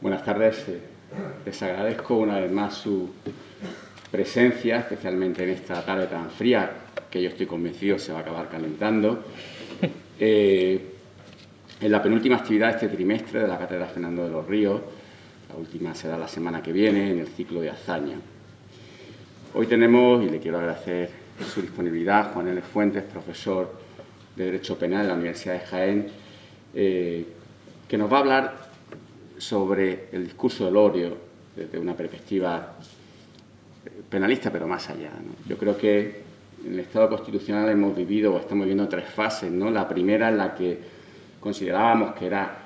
Buenas tardes. Les agradezco una vez más su presencia, especialmente en esta tarde tan fría, que yo estoy convencido se va a acabar calentando, en la penúltima actividad de este trimestre de la Cátedra Fernando de los Ríos. La última será la semana que viene, en el ciclo de Azaña. Hoy tenemos, y le quiero agradecer su disponibilidad, Juan L. Fuentes, profesor de Derecho Penal de la Universidad de Jaén, que nos va a hablar sobre el discurso del odio desde una perspectiva penalista, pero más allá, ¿no? Yo creo que en el Estado constitucional hemos vivido o estamos viviendo tres fases, ¿no? La primera, en la que considerábamos que era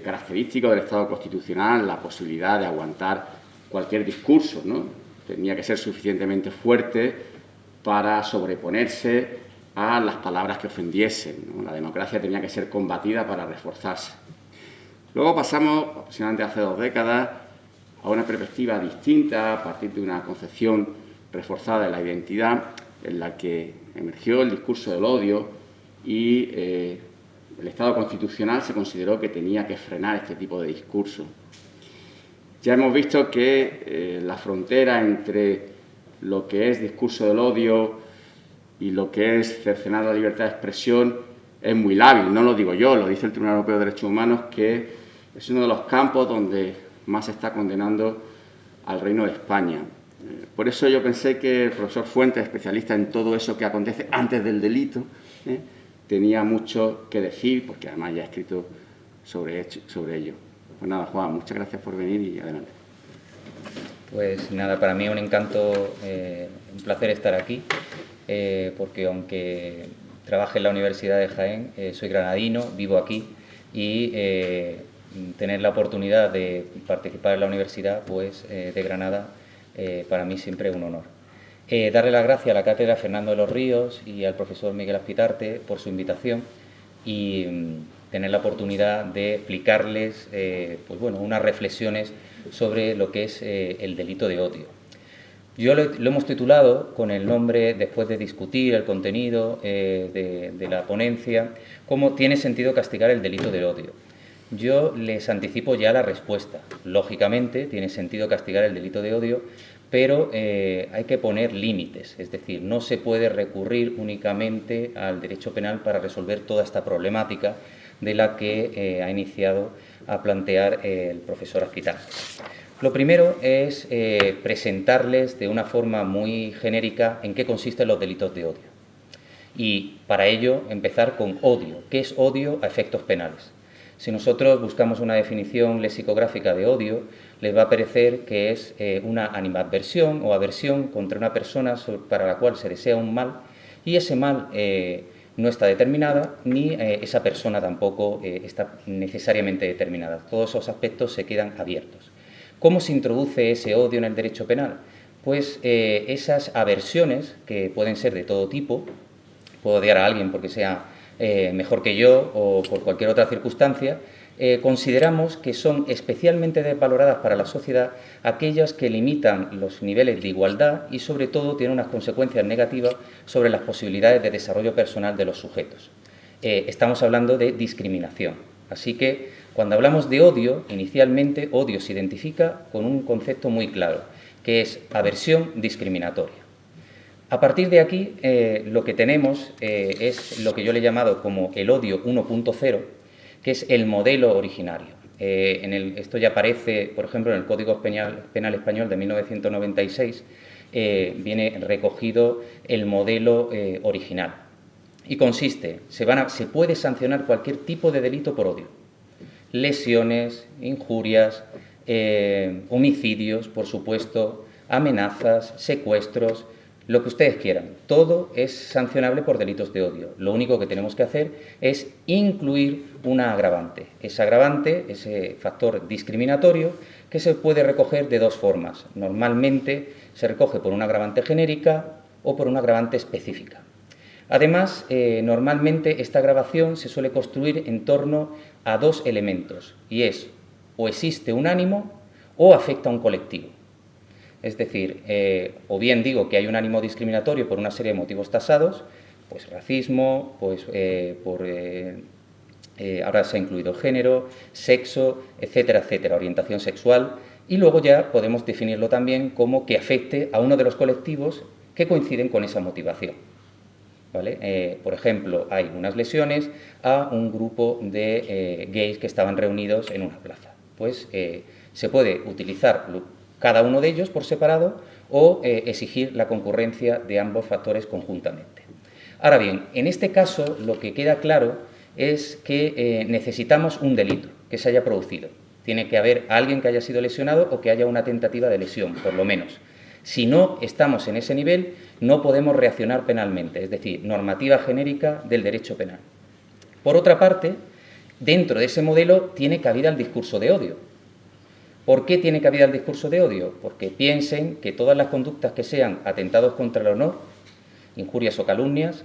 característico del Estado constitucional la posibilidad de aguantar cualquier discurso, ¿no? Tenía que ser suficientemente fuerte para sobreponerse a las palabras que ofendiesen, ¿no? La democracia tenía que ser combatida para reforzarse. Luego pasamos, aproximadamente hace 2 décadas, a una perspectiva distinta, a partir de una concepción reforzada de la identidad, en la que emergió el discurso del odio y el Estado constitucional se consideró que tenía que frenar este tipo de discurso. Ya hemos visto que la frontera entre lo que es discurso del odio y lo que es cercenar la libertad de expresión es muy lábil. No lo digo yo, lo dice el Tribunal Europeo de Derechos Humanos, que es uno de los campos donde más se está condenando al Reino de España. Por eso yo pensé que el profesor Fuentes, especialista en todo eso que acontece antes del delito, tenía mucho que decir, porque además ya ha escrito sobre ello. Pues nada, Juan, muchas gracias por venir y adelante. Pues nada, para mí es un encanto, un placer estar aquí, porque aunque trabaje en la Universidad de Jaén, soy granadino, vivo aquí y tener la oportunidad de participar en la Universidad de Granada, para mí siempre es un honor. Darle las gracias a la Cátedra Fernando de los Ríos y al profesor Miguel Azpitarte por su invitación y tener la oportunidad de explicarles unas reflexiones sobre lo que es el delito de odio. Yo lo hemos titulado con el nombre, después de discutir el contenido de la ponencia, cómo tiene sentido castigar el delito de odio. Yo les anticipo ya la respuesta. Lógicamente, tiene sentido castigar el delito de odio, pero hay que poner límites. Es decir, no se puede recurrir únicamente al derecho penal para resolver toda esta problemática de la que ha iniciado a plantear el profesor Azpitarte. Lo primero es presentarles de una forma muy genérica en qué consisten los delitos de odio. Y para ello empezar con odio. ¿Qué es odio a efectos penales? Si nosotros buscamos una definición lexicográfica de odio, les va a parecer que es una animadversión o aversión contra una persona para la cual se desea un mal, y ese mal no está determinada, ni esa persona tampoco está necesariamente determinada. Todos esos aspectos se quedan abiertos. ¿Cómo se introduce ese odio en el derecho penal? Pues esas aversiones, que pueden ser de todo tipo, puedo odiar a alguien porque sea mejor que yo o por cualquier otra circunstancia, consideramos que son especialmente desvaloradas para la sociedad aquellas que limitan los niveles de igualdad y, sobre todo, tienen unas consecuencias negativas sobre las posibilidades de desarrollo personal de los sujetos. Estamos hablando de discriminación. Así que, cuando hablamos de odio, inicialmente, odio se identifica con un concepto muy claro, que es aversión discriminatoria. A partir de aquí, lo que tenemos es lo que yo le he llamado como el odio 1.0, que es el modelo originario. Esto ya aparece, por ejemplo, en el Código Penal Español de 1996, viene recogido el modelo original. Y consiste, se puede sancionar cualquier tipo de delito por odio. Lesiones, injurias, homicidios, por supuesto, amenazas, secuestros, lo que ustedes quieran. Todo es sancionable por delitos de odio. Lo único que tenemos que hacer es incluir una agravante. Ese agravante, ese factor discriminatorio, que se puede recoger de dos formas. Normalmente se recoge por una agravante genérica o por una agravante específica. Además, normalmente esta agravación se suele construir en torno a dos elementos, y es o existe un ánimo o afecta a un colectivo. Es decir, o bien digo que hay un ánimo discriminatorio por una serie de motivos tasados, pues racismo, pues por Ahora se ha incluido género, sexo, etcétera, etcétera, orientación sexual, y luego ya podemos definirlo también como que afecte a uno de los colectivos que coinciden con esa motivación. ¿Vale? Por ejemplo, hay unas lesiones a un grupo de gays que estaban reunidos en una plaza. Pues se puede utilizar cada uno de ellos por separado o exigir la concurrencia de ambos factores conjuntamente. Ahora bien, en este caso lo que queda claro es que necesitamos un delito que se haya producido. Tiene que haber alguien que haya sido lesionado o que haya una tentativa de lesión, por lo menos. Si no estamos en ese nivel, no podemos reaccionar penalmente, es decir, normativa genérica del derecho penal. Por otra parte, dentro de ese modelo tiene cabida el discurso de odio. ¿Por qué tiene cabida el discurso de odio? Porque piensen que todas las conductas que sean atentados contra el honor, injurias o calumnias,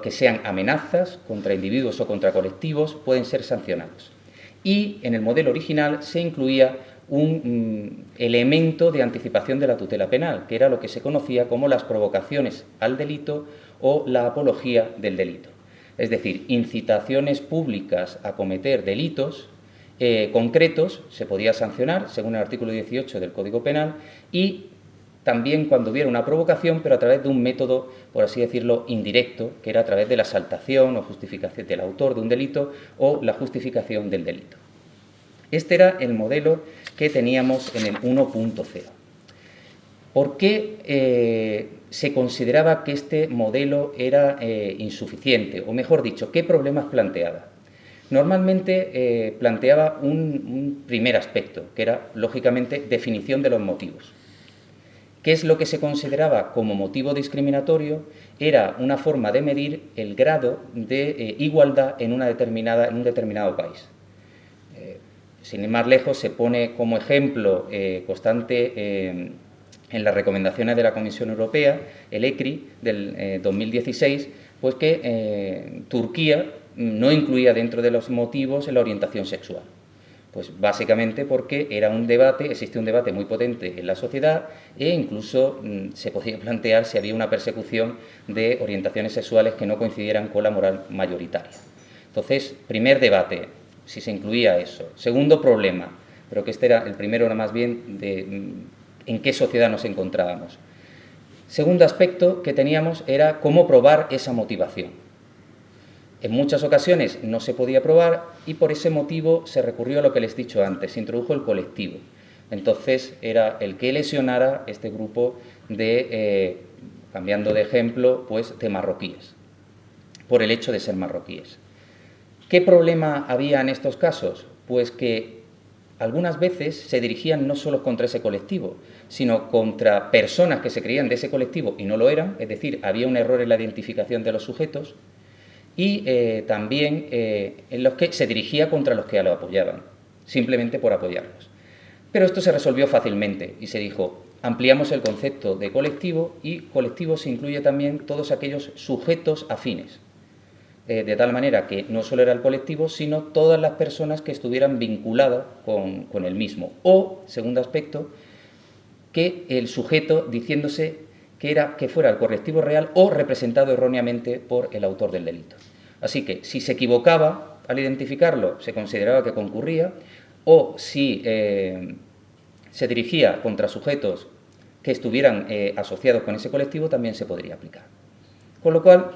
que sean amenazas contra individuos o contra colectivos, pueden ser sancionados. Y en el modelo original se incluía un elemento de anticipación de la tutela penal, que era lo que se conocía como las provocaciones al delito o la apología del delito. Es decir, incitaciones públicas a cometer delitos concretos se podía sancionar según el artículo 18 del Código Penal y también cuando hubiera una provocación, pero a través de un método, por así decirlo, indirecto, que era a través de la exaltación o justificación del autor de un delito o la justificación del delito. Este era el modelo que teníamos en el 1.0. ¿Por qué se consideraba que este modelo era insuficiente? O mejor dicho, ¿qué problemas planteaba? Normalmente planteaba un primer aspecto, que era, lógicamente, definición de los motivos. ¿Qué es lo que se consideraba como motivo discriminatorio? Era una forma de medir el grado de igualdad en un determinado país. Sin ir más lejos, se pone como ejemplo constante en las recomendaciones de la Comisión Europea, el ECRI del 2016, pues que Turquía no incluía dentro de los motivos la orientación sexual. Pues básicamente porque existe un debate muy potente en la sociedad e incluso se podía plantear si había una persecución de orientaciones sexuales que no coincidieran con la moral mayoritaria. Entonces, primer debate, si se incluía eso. Segundo problema, pero que este era el primero, era más bien de en qué sociedad nos encontrábamos. Segundo aspecto que teníamos era cómo probar esa motivación. En muchas ocasiones no se podía probar y por ese motivo se recurrió a lo que les he dicho antes, se introdujo el colectivo. Entonces era el que lesionara este grupo de, cambiando de ejemplo, pues de marroquíes, por el hecho de ser marroquíes. ¿Qué problema había en estos casos? Pues que algunas veces se dirigían no solo contra ese colectivo, sino contra personas que se creían de ese colectivo y no lo eran, es decir, había un error en la identificación de los sujetos, y también en los que se dirigía contra los que lo apoyaban, simplemente por apoyarlos. Pero esto se resolvió fácilmente y se dijo, ampliamos el concepto de colectivo y colectivo se incluye también todos aquellos sujetos afines, de tal manera que no solo era el colectivo, sino todas las personas que estuvieran vinculadas con el mismo. O, segundo aspecto, que el sujeto diciéndose que fuera el colectivo real o representado erróneamente por el autor del delito. Así que, si se equivocaba al identificarlo, se consideraba que concurría, o si se dirigía contra sujetos que estuvieran asociados con ese colectivo, también se podría aplicar. Con lo cual,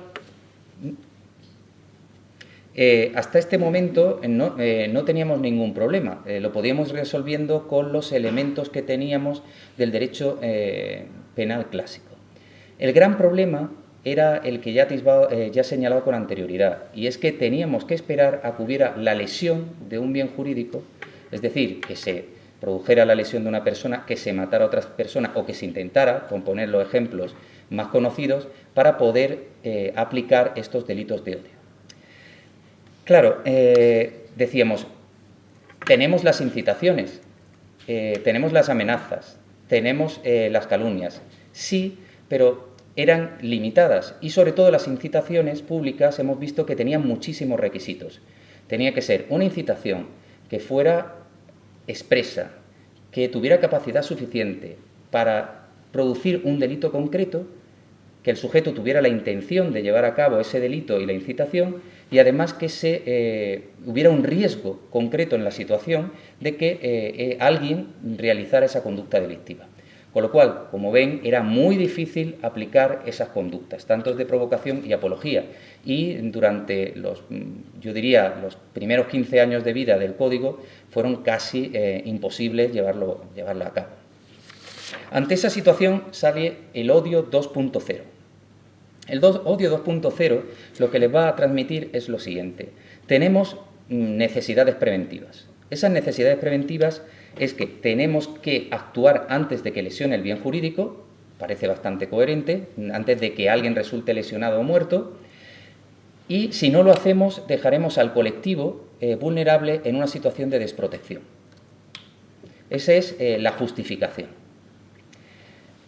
hasta este momento no teníamos ningún problema, lo podíamos ir resolviendo con los elementos que teníamos del derecho penal clásico. El gran problema era el que ya he señalado con anterioridad, y es que teníamos que esperar a que hubiera la lesión de un bien jurídico, es decir, que se produjera la lesión de una persona, que se matara a otra persona o que se intentara, con poner los ejemplos más conocidos, para poder aplicar estos delitos de odio. Claro, decíamos, tenemos las incitaciones, tenemos las amenazas, tenemos las calumnias, sí, pero eran limitadas y sobre todo las incitaciones públicas hemos visto que tenían muchísimos requisitos. Tenía que ser una incitación que fuera expresa, que tuviera capacidad suficiente para producir un delito concreto que el sujeto tuviera la intención de llevar a cabo ese delito y la incitación, y además que hubiera un riesgo concreto en la situación de que alguien realizara esa conducta delictiva. Con lo cual, como ven, era muy difícil aplicar esas conductas, tanto de provocación y apología. Y durante yo diría, los primeros 15 años de vida del Código fueron casi imposibles llevarlo a cabo. Ante esa situación sale el odio 2.0. El odio 2.0 lo que les va a transmitir es lo siguiente. Tenemos necesidades preventivas. Esas necesidades preventivas es que tenemos que actuar antes de que lesione el bien jurídico, parece bastante coherente, antes de que alguien resulte lesionado o muerto, y si no lo hacemos dejaremos al colectivo vulnerable en una situación de desprotección. Esa es la justificación.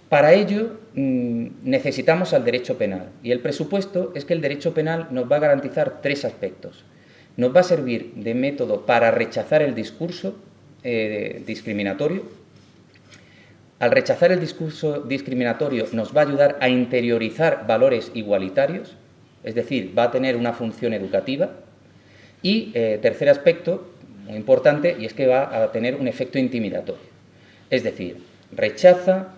Para ello necesitamos al derecho penal, y el presupuesto es que el derecho penal nos va a garantizar 3 aspectos. Nos va a servir de método para rechazar el discurso discriminatorio. Al rechazar el discurso discriminatorio nos va a ayudar a interiorizar valores igualitarios, es decir, va a tener una función educativa. Y tercer aspecto, muy importante, y es que va a tener un efecto intimidatorio. Es decir, rechaza,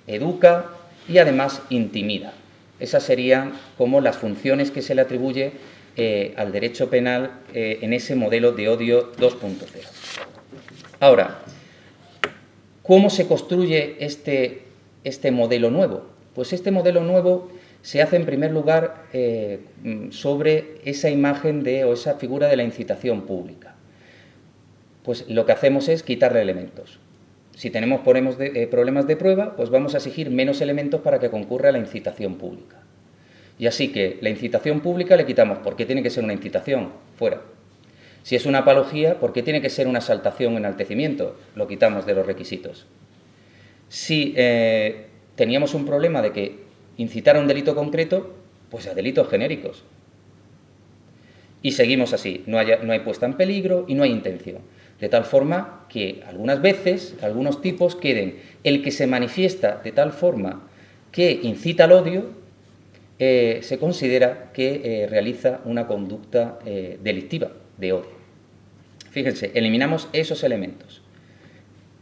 educa y además intimida. Esas serían como las funciones que se le atribuye al derecho penal en ese modelo de odio 2.0. Ahora, ¿cómo se construye este modelo nuevo? Pues este modelo nuevo se hace en primer lugar sobre esa imagen o esa figura de la incitación pública. Pues lo que hacemos es quitarle elementos. Si tenemos problemas de prueba, pues vamos a exigir menos elementos para que concurra la incitación pública. Y así que la incitación pública le quitamos. ¿Por qué tiene que ser una incitación? Fuera. Si es una apología, ¿por qué tiene que ser una exaltación o enaltecimiento? Lo quitamos de los requisitos. Si teníamos un problema de que incitara un delito concreto, pues a delitos genéricos. Y seguimos así. No hay puesta en peligro y no hay intención. De tal forma que algunas veces, algunos tipos queden el que se manifiesta de tal forma que incita al odio, se considera que realiza una conducta delictiva de odio. Fíjense, eliminamos esos elementos.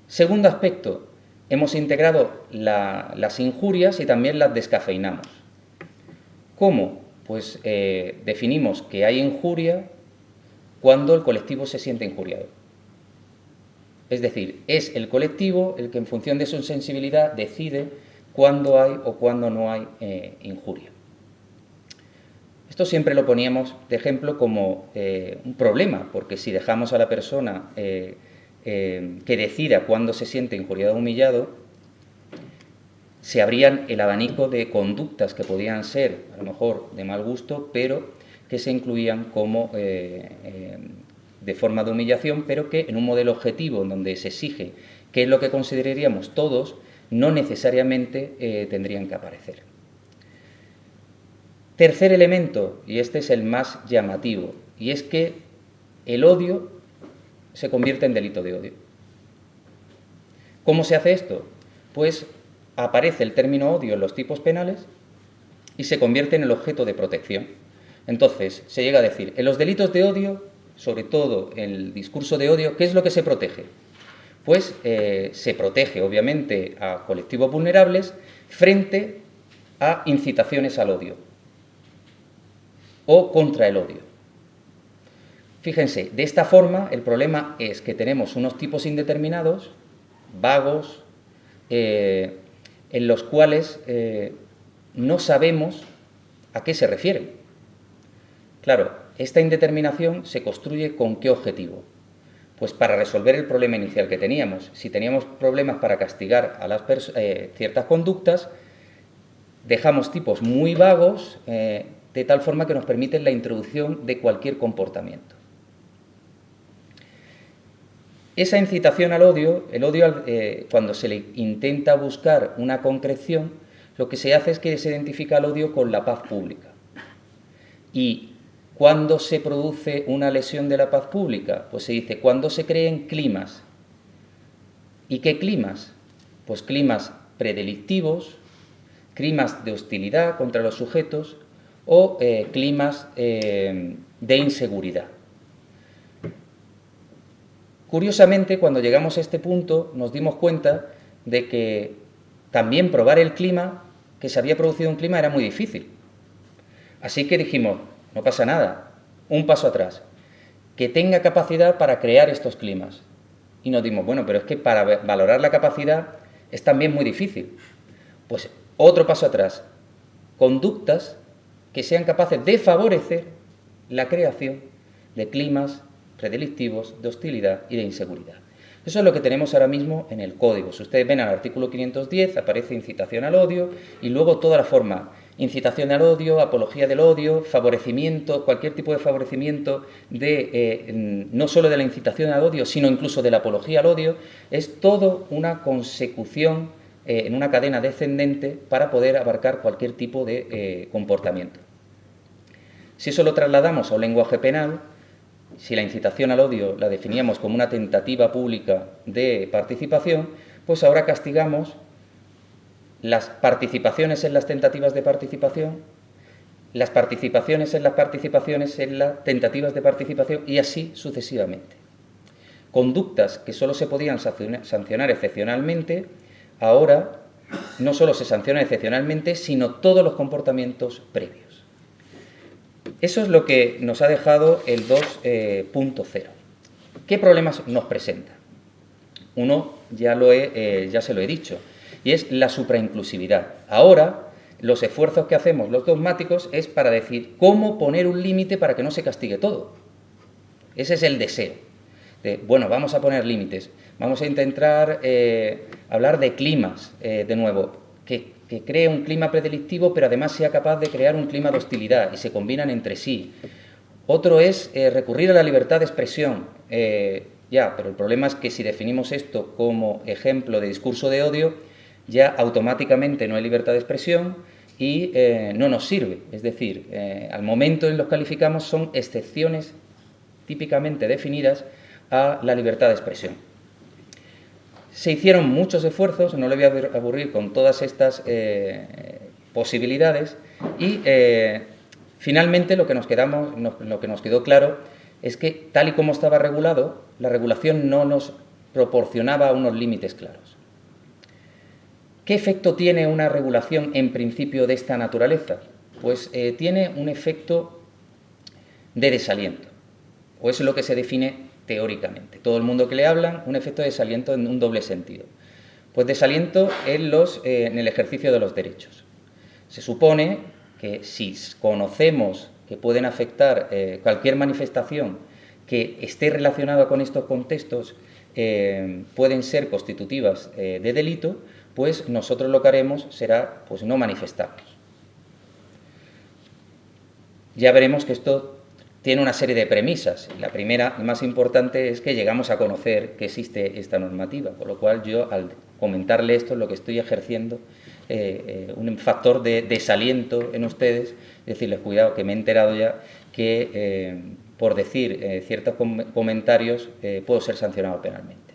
Segundo aspecto, hemos integrado las injurias y también las descafeinamos. ¿Cómo? Pues definimos que hay injuria cuando el colectivo se siente injuriado. Es decir, es el colectivo el que en función de su sensibilidad decide cuándo hay o cuándo no hay injuria. Esto siempre lo poníamos de ejemplo como un problema, porque si dejamos a la persona que decida cuándo se siente injuriado o humillado, se abrían el abanico de conductas que podían ser, a lo mejor, de mal gusto, pero que se incluían como de forma de humillación, pero que en un modelo objetivo en donde se exige qué es lo que consideraríamos todos, no necesariamente tendrían que aparecer. Tercer elemento, y este es el más llamativo, y es que el odio se convierte en delito de odio. ¿Cómo se hace esto? Pues aparece el término odio en los tipos penales y se convierte en el objeto de protección. Entonces, se llega a decir, en los delitos de odio, sobre todo en el discurso de odio, ¿qué es lo que se protege? Pues se protege, obviamente, a colectivos vulnerables frente a incitaciones al odio o contra el odio. Fíjense, de esta forma el problema es que tenemos unos tipos indeterminados, vagos, en los cuales no sabemos a qué se refieren. Claro, esta indeterminación se construye ¿con qué objetivo? Pues para resolver el problema inicial que teníamos. Si teníamos problemas para castigar a las ciertas conductas, dejamos tipos muy vagos de tal forma que nos permiten la introducción de cualquier comportamiento. Esa incitación al odio, el odio cuando se le intenta buscar una concreción, lo que se hace es que se identifica el odio con la paz pública. Y ¿cuándo se produce una lesión de la paz pública? Pues se dice, cuando se creen climas. ¿Y qué climas? Pues climas predelictivos, climas de hostilidad contra los sujetos o climas de inseguridad. Curiosamente, cuando llegamos a este punto, nos dimos cuenta de que también probar el clima, que se había producido un clima, era muy difícil. Así que dijimos, no pasa nada, un paso atrás, que tenga capacidad para crear estos climas. Y nos dimos, bueno, pero es que para valorar la capacidad es también muy difícil. Pues otro paso atrás, conductas que sean capaces de favorecer la creación de climas predelictivos, de hostilidad y de inseguridad. Eso es lo que tenemos ahora mismo en el código. Si ustedes ven al artículo 510, aparece incitación al odio y luego toda la forma, incitación al odio, apología del odio, favorecimiento, cualquier tipo de favorecimiento no solo de la incitación al odio, sino incluso de la apología al odio, es todo una consecución en una cadena descendente para poder abarcar cualquier tipo de comportamiento. Si eso lo trasladamos a un lenguaje penal, si la incitación al odio la definíamos como una tentativa pública de participación, pues ahora castigamos las participaciones en las tentativas de participación, las participaciones en las participaciones en las tentativas de participación y así sucesivamente. Conductas que solo se podían sancionar excepcionalmente, ahora no solo se sancionan excepcionalmente, sino todos los comportamientos previos. Eso es lo que nos ha dejado el 2.0. ¿Qué problemas nos presenta? Uno ya se lo he dicho, y es la suprainclusividad. Ahora, los esfuerzos que hacemos los dogmáticos es para decir cómo poner un límite para que no se castigue todo. Ese es el deseo. Bueno, vamos a poner límites. Vamos a intentar hablar de climas, de nuevo, que cree un clima predelictivo, pero además sea capaz de crear un clima de hostilidad y se combinan entre sí. Otro es recurrir a la libertad de expresión. Pero el problema es que si definimos esto como ejemplo de discurso de odio, ya automáticamente no hay libertad de expresión y no nos sirve. Es decir, al momento en los calificamos son excepciones típicamente definidas a la libertad de expresión. Se hicieron muchos esfuerzos, no le voy a aburrir con todas estas posibilidades y finalmente lo que nos quedó claro es que tal y como estaba regulado, la regulación no nos proporcionaba unos límites claros. ¿Qué efecto tiene una regulación en principio de esta naturaleza? Pues tiene un efecto de desaliento, o es lo que se define teóricamente. Todo el mundo que le hablan, un efecto de desaliento en un doble sentido. Pues desaliento en el ejercicio de los derechos. Se supone que si conocemos que pueden afectar cualquier manifestación que esté relacionada con estos contextos, pueden ser constitutivas de delito, pues nosotros lo que haremos será pues, no manifestarnos. Ya veremos que esto tiene una serie de premisas. La primera y más importante es que llegamos a conocer que existe esta normativa, con lo cual yo al comentarle esto lo que estoy ejerciendo un factor de desaliento en ustedes, decirles cuidado que me he enterado ya que por decir ciertos comentarios puedo ser sancionado penalmente.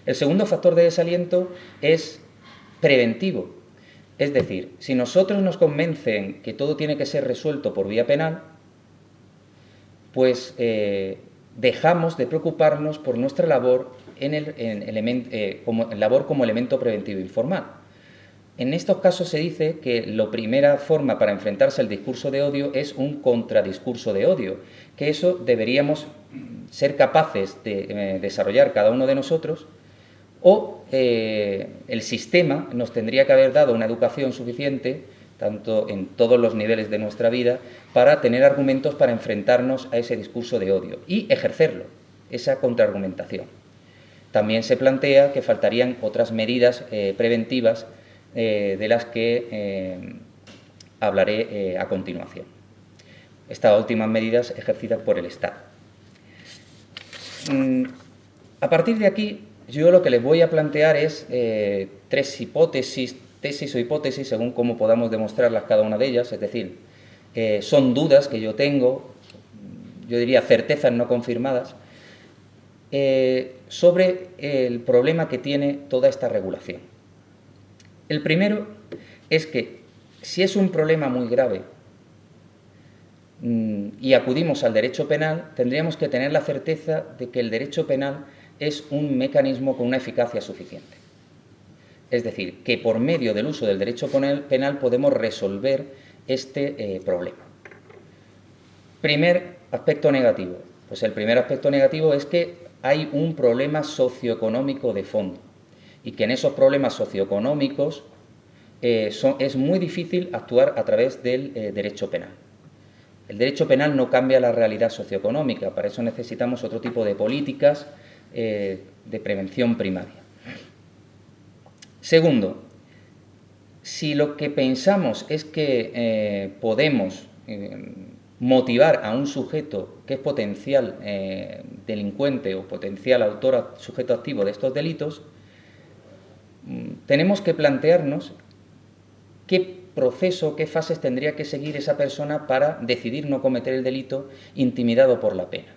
El segundo factor de desaliento es preventivo, es decir, si nosotros nos convencen que todo tiene que ser resuelto por vía penal, pues dejamos de preocuparnos por nuestra labor como elemento preventivo informal. En estos casos se dice que la primera forma para enfrentarse al discurso de odio es un contradiscurso de odio, que eso deberíamos ser capaces de desarrollar cada uno de nosotros, o el sistema nos tendría que haber dado una educación suficiente, tanto en todos los niveles de nuestra vida, para tener argumentos para enfrentarnos a ese discurso de odio y ejercerlo, esa contraargumentación. También se plantea que faltarían otras medidas preventivas de las que hablaré a continuación. Estas últimas medidas ejercidas por el Estado. A partir de aquí, yo lo que les voy a plantear es tres tesis o hipótesis, según cómo podamos demostrarlas cada una de ellas, es decir, son dudas que yo tengo, yo diría certezas no confirmadas, sobre el problema que tiene toda esta regulación. El primero es que si es un problema muy grave y acudimos al derecho penal, tendríamos que tener la certeza de que el derecho penal es un mecanismo con una eficacia suficiente. Es decir, que por medio del uso del derecho penal podemos resolver este problema. Primer aspecto negativo. Pues el primer aspecto negativo es que hay un problema socioeconómico de fondo y que en esos problemas socioeconómicos es muy difícil actuar a través del derecho penal. El derecho penal no cambia la realidad socioeconómica, para eso necesitamos otro tipo de políticas de prevención primaria. Segundo, si lo que pensamos es que podemos motivar a un sujeto que es potencial delincuente o potencial autor, sujeto activo de estos delitos, tenemos que plantearnos qué proceso, qué fases tendría que seguir esa persona para decidir no cometer el delito intimidado por la pena.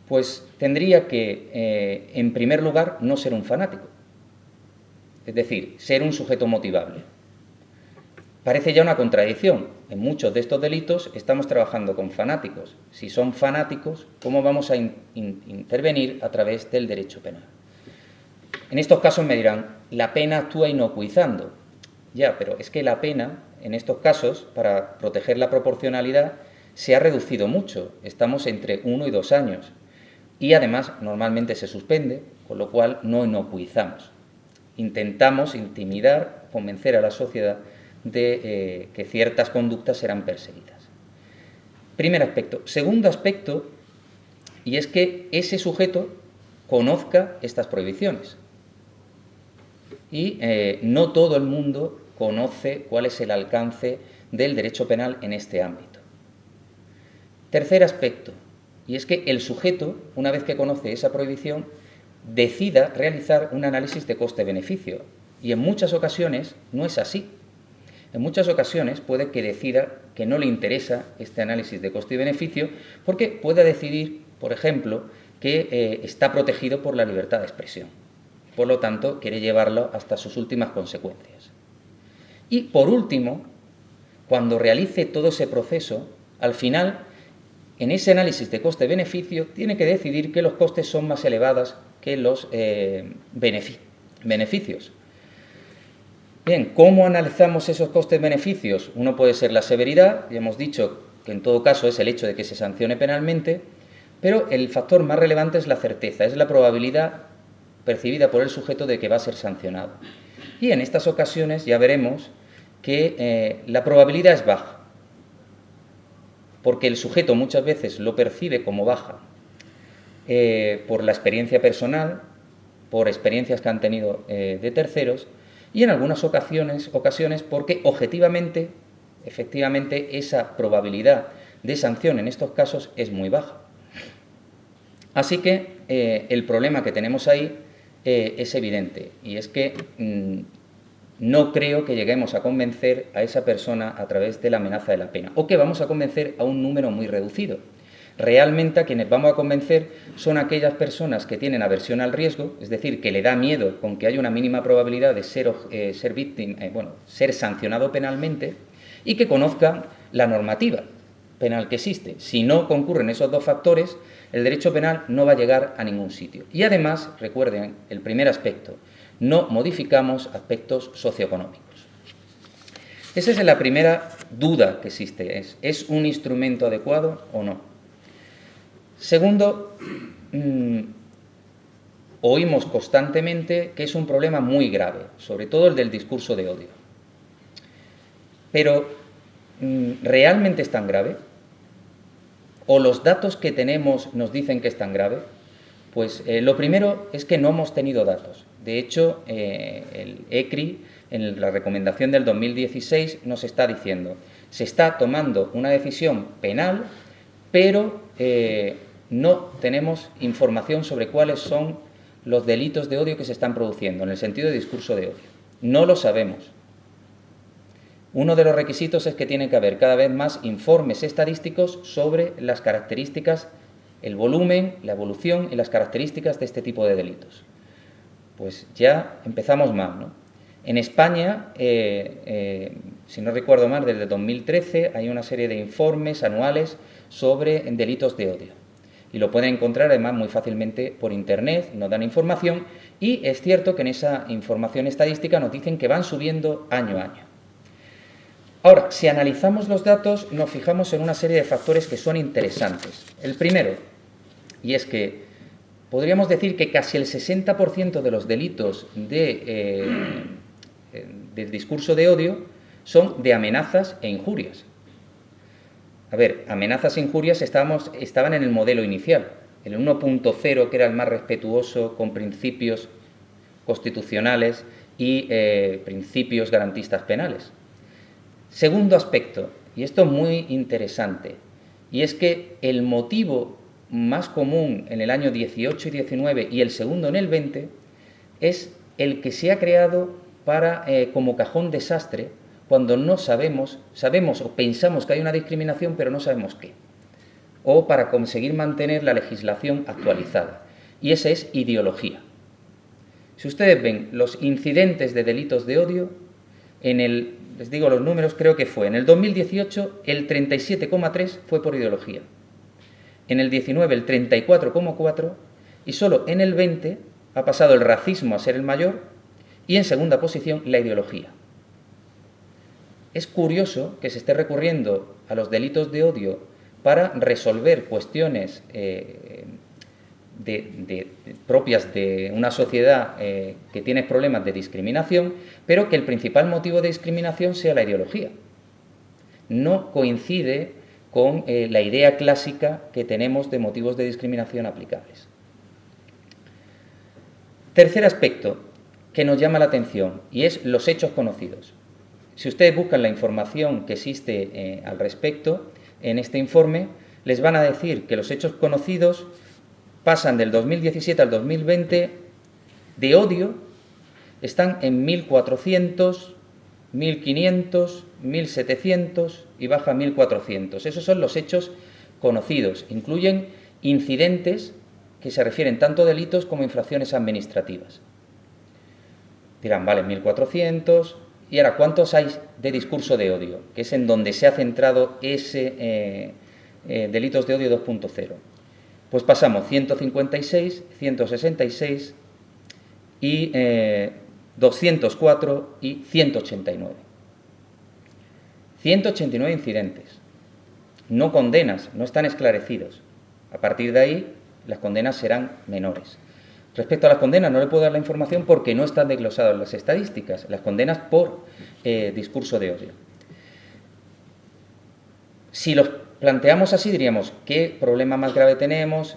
Pues tendría que, en primer lugar, no ser un fanático, es decir, ser un sujeto motivable. Parece ya una contradicción. En muchos de estos delitos estamos trabajando con fanáticos. Si son fanáticos, ¿cómo vamos a intervenir a través del derecho penal? En estos casos me dirán, la pena actúa inocuizando. Ya, pero es que la pena, en estos casos, para proteger la proporcionalidad, se ha reducido mucho. Estamos entre 1 y 2 años. Y además, normalmente se suspende, con lo cual no inocuizamos. Intentamos intimidar, convencer a la sociedad de que ciertas conductas serán perseguidas. Primer aspecto. Segundo aspecto, y es que ese sujeto conozca estas prohibiciones. Y no todo el mundo conoce cuál es el alcance del derecho penal en este ámbito. Tercer aspecto, y es que el sujeto, una vez que conoce esa prohibición, decida realizar un análisis de coste-beneficio. Y en muchas ocasiones no es así. En muchas ocasiones puede que decida que no le interesa este análisis de coste y beneficio porque puede decidir, por ejemplo, que está protegido por la libertad de expresión. Por lo tanto, quiere llevarlo hasta sus últimas consecuencias. Y, por último, cuando realice todo ese proceso, al final, en ese análisis de coste-beneficio, tiene que decidir que los costes son más elevados que los beneficios. Bien, ¿cómo analizamos esos costes-beneficios? Uno puede ser la severidad, ya hemos dicho que en todo caso es el hecho de que se sancione penalmente, pero el factor más relevante es la certeza, es la probabilidad percibida por el sujeto de que va a ser sancionado. Y en estas ocasiones ya veremos que la probabilidad es baja, porque el sujeto muchas veces lo percibe como baja por la experiencia personal, por experiencias que han tenido de terceros, y en algunas ocasiones porque objetivamente, efectivamente, esa probabilidad de sanción en estos casos es muy baja. Así que el problema que tenemos ahí es evidente, y es que no creo que lleguemos a convencer a esa persona a través de la amenaza de la pena, o que vamos a convencer a un número muy reducido. Realmente a quienes vamos a convencer son aquellas personas que tienen aversión al riesgo, es decir, que le da miedo con que haya una mínima probabilidad de ser víctima, ser sancionado penalmente, y que conozcan la normativa penal que existe. Si no concurren esos dos factores, el derecho penal no va a llegar a ningún sitio. Y además, recuerden el primer aspecto, no modificamos aspectos socioeconómicos. Esa es la primera duda que existe, ¿es un instrumento adecuado o no? Segundo, oímos constantemente que es un problema muy grave, sobre todo el del discurso de odio. Pero, ¿realmente es tan grave? ¿O los datos que tenemos nos dicen que es tan grave? Pues lo primero es que no hemos tenido datos. De hecho, el ECRI, en la recomendación del 2016, nos está diciendo se está tomando una decisión penal, pero no tenemos información sobre cuáles son los delitos de odio que se están produciendo, en el sentido de discurso de odio. No lo sabemos. Uno de los requisitos es que tiene que haber cada vez más informes estadísticos sobre las características, el volumen, la evolución y las características de este tipo de delitos. Pues ya empezamos mal, ¿no? En España, si no recuerdo mal, desde 2013 hay una serie de informes anuales sobre delitos de odio. Y lo pueden encontrar además muy fácilmente por Internet, nos dan información y es cierto que en esa información estadística nos dicen que van subiendo año a año. Ahora, si analizamos los datos, nos fijamos en una serie de factores que son interesantes. El primero, y es que podríamos decir que casi el 60% de los delitos del discurso de odio son de amenazas e injurias. A ver, amenazas e injurias estaban en el modelo inicial, el 1.0, que era el más respetuoso con principios constitucionales y principios garantistas penales. Segundo aspecto, y esto es muy interesante, y es que el motivo más común en el año 18 y 19 y el segundo en el 20 es el que se ha creado como cajón desastre cuando no sabemos o pensamos que hay una discriminación pero no sabemos qué, o para conseguir mantener la legislación actualizada, y esa es ideología. Si ustedes ven los incidentes de delitos de odio, les digo los números, creo que fue en el 2018 el 37,3 fue por ideología, en el 19 el 34,4 y solo en el 20 ha pasado el racismo a ser el mayor y en segunda posición la ideología. Es curioso que se esté recurriendo a los delitos de odio para resolver cuestiones propias de una sociedad que tiene problemas de discriminación, pero que el principal motivo de discriminación sea la ideología. No coincide con la idea clásica que tenemos de motivos de discriminación aplicables. Tercer aspecto que nos llama la atención, y es los hechos conocidos. Si ustedes buscan la información que existe al respecto en este informe, les van a decir que los hechos conocidos pasan del 2017 al 2020 de odio, están en 1.400, 1.500, 1.700 y baja a 1.400. Esos son los hechos conocidos. Incluyen incidentes que se refieren tanto a delitos como a infracciones administrativas. Dirán, vale, 1.400... Y ahora, ¿cuántos hay de discurso de odio? Que es en donde se ha centrado ese delitos de odio 2.0. Pues pasamos 156, 166 y 204 y 189. 189 incidentes. No condenas, no están esclarecidos. A partir de ahí, las condenas serán menores. Respecto a las condenas, no le puedo dar la información porque no están desglosadas en las estadísticas, las condenas por discurso de odio. Si los planteamos así, diríamos, ¿qué problema más grave tenemos?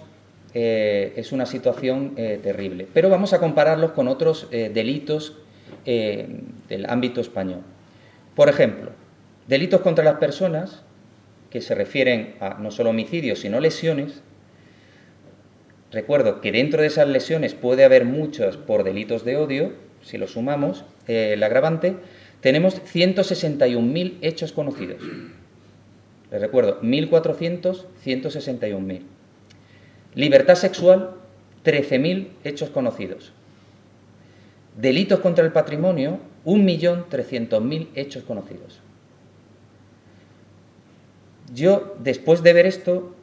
Es una situación terrible. Pero vamos a compararlos con otros delitos del ámbito español. Por ejemplo, delitos contra las personas, que se refieren a no solo homicidios, sino lesiones. Recuerdo que dentro de esas lesiones puede haber muchas por delitos de odio, si lo sumamos, el agravante, tenemos 161.000 hechos conocidos. Les recuerdo, 1.400, 161.000. Libertad sexual, 13.000 hechos conocidos. Delitos contra el patrimonio, 1.300.000 hechos conocidos. Yo, después de ver esto,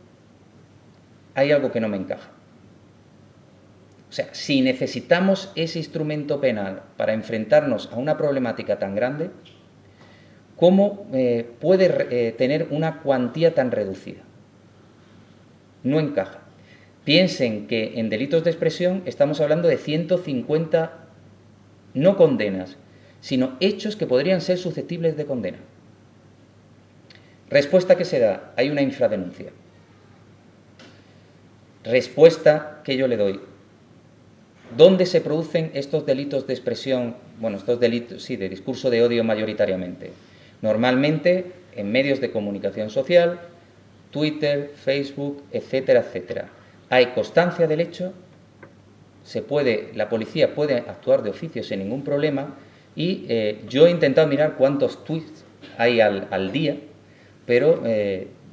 hay algo que no me encaja. O sea, si necesitamos ese instrumento penal para enfrentarnos a una problemática tan grande, ¿cómo puede tener una cuantía tan reducida? No encaja. Piensen que en delitos de expresión estamos hablando de 150, no condenas, sino hechos que podrían ser susceptibles de condena. Respuesta que se da, hay una infradenuncia. Respuesta que yo le doy. ¿Dónde se producen estos delitos de expresión? Bueno, estos delitos, sí, de discurso de odio mayoritariamente. Normalmente en medios de comunicación social, Twitter, Facebook, etcétera, etcétera. Hay constancia del hecho, la policía puede actuar de oficio sin ningún problema y yo he intentado mirar cuántos tweets hay al día, pero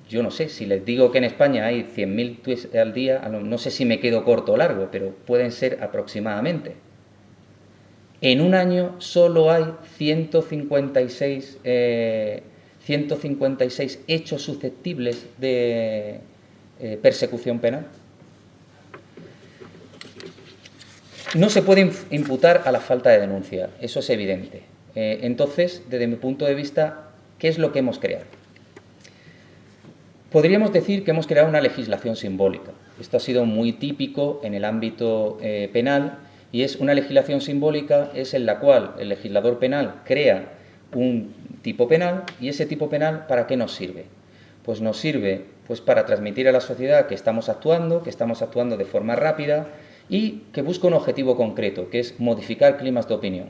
yo no sé, si les digo que en España hay 100.000 tweets al día, no sé si me quedo corto o largo, pero pueden ser aproximadamente. En un año solo hay 156 hechos susceptibles de persecución penal. No se puede imputar a la falta de denuncia, eso es evidente. Entonces, desde mi punto de vista, ¿qué es lo que hemos creado? Podríamos decir que hemos creado una legislación simbólica. Esto ha sido muy típico en el ámbito penal, y es una legislación simbólica es en la cual el legislador penal crea un tipo penal, y ese tipo penal, ¿para qué nos sirve? Pues nos sirve para transmitir a la sociedad que estamos actuando de forma rápida y que busca un objetivo concreto, que es modificar climas de opinión.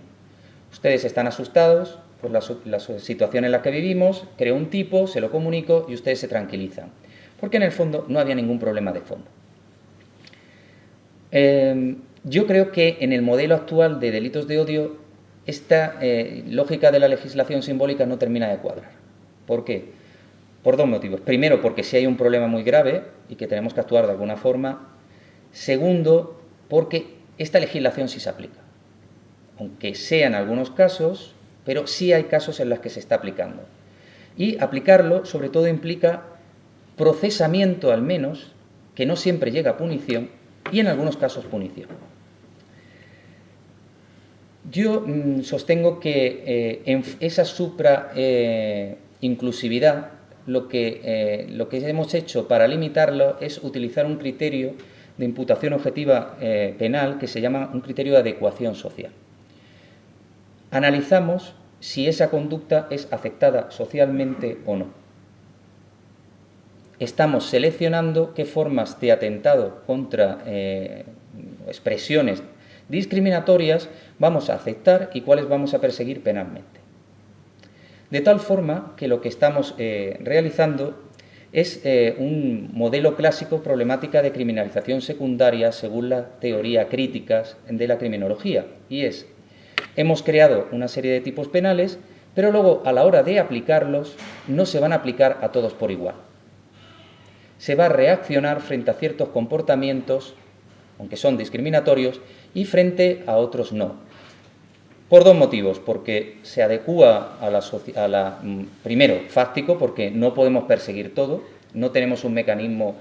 Ustedes están asustados por la situación en la que vivimos, creo un tipo, se lo comunico y ustedes se tranquilizan, porque en el fondo no había ningún problema de fondo. Yo creo que en el modelo actual de delitos de odio esta lógica de la legislación simbólica no termina de cuadrar. ¿Por qué? Por dos motivos. Primero, porque sí hay un problema muy grave y que tenemos que actuar de alguna forma. Segundo, porque esta legislación sí se aplica, aunque sea en algunos casos, pero sí hay casos en los que se está aplicando. Y aplicarlo, sobre todo, implica procesamiento, al menos, que no siempre llega a punición, y en algunos casos punición. Yo sostengo que en esa supra-inclusividad lo que hemos hecho para limitarlo es utilizar un criterio de imputación objetiva penal que se llama un criterio de adecuación social. Analizamos si esa conducta es aceptada socialmente o no. Estamos seleccionando qué formas de atentado contra expresiones discriminatorias vamos a aceptar y cuáles vamos a perseguir penalmente. De tal forma que lo que estamos realizando es un modelo clásico problemática de criminalización secundaria según la teoría críticas de la criminología, y es, hemos creado una serie de tipos penales, pero luego a la hora de aplicarlos no se van a aplicar a todos por igual. Se va a reaccionar frente a ciertos comportamientos, aunque son discriminatorios, y frente a otros no. Por dos motivos, porque se adecúa primero, fáctico, porque no podemos perseguir todo, no tenemos un mecanismo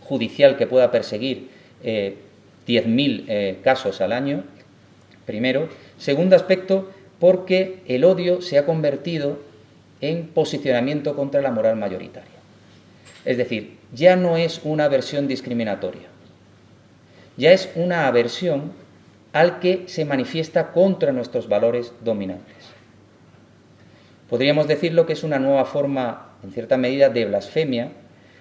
judicial que pueda perseguir 10.000 casos al año, primero. Segundo aspecto, porque el odio se ha convertido en posicionamiento contra la moral mayoritaria. Es decir, ya no es una aversión discriminatoria, ya es una aversión al que se manifiesta contra nuestros valores dominantes. Podríamos decirlo que es una nueva forma, en cierta medida, de blasfemia,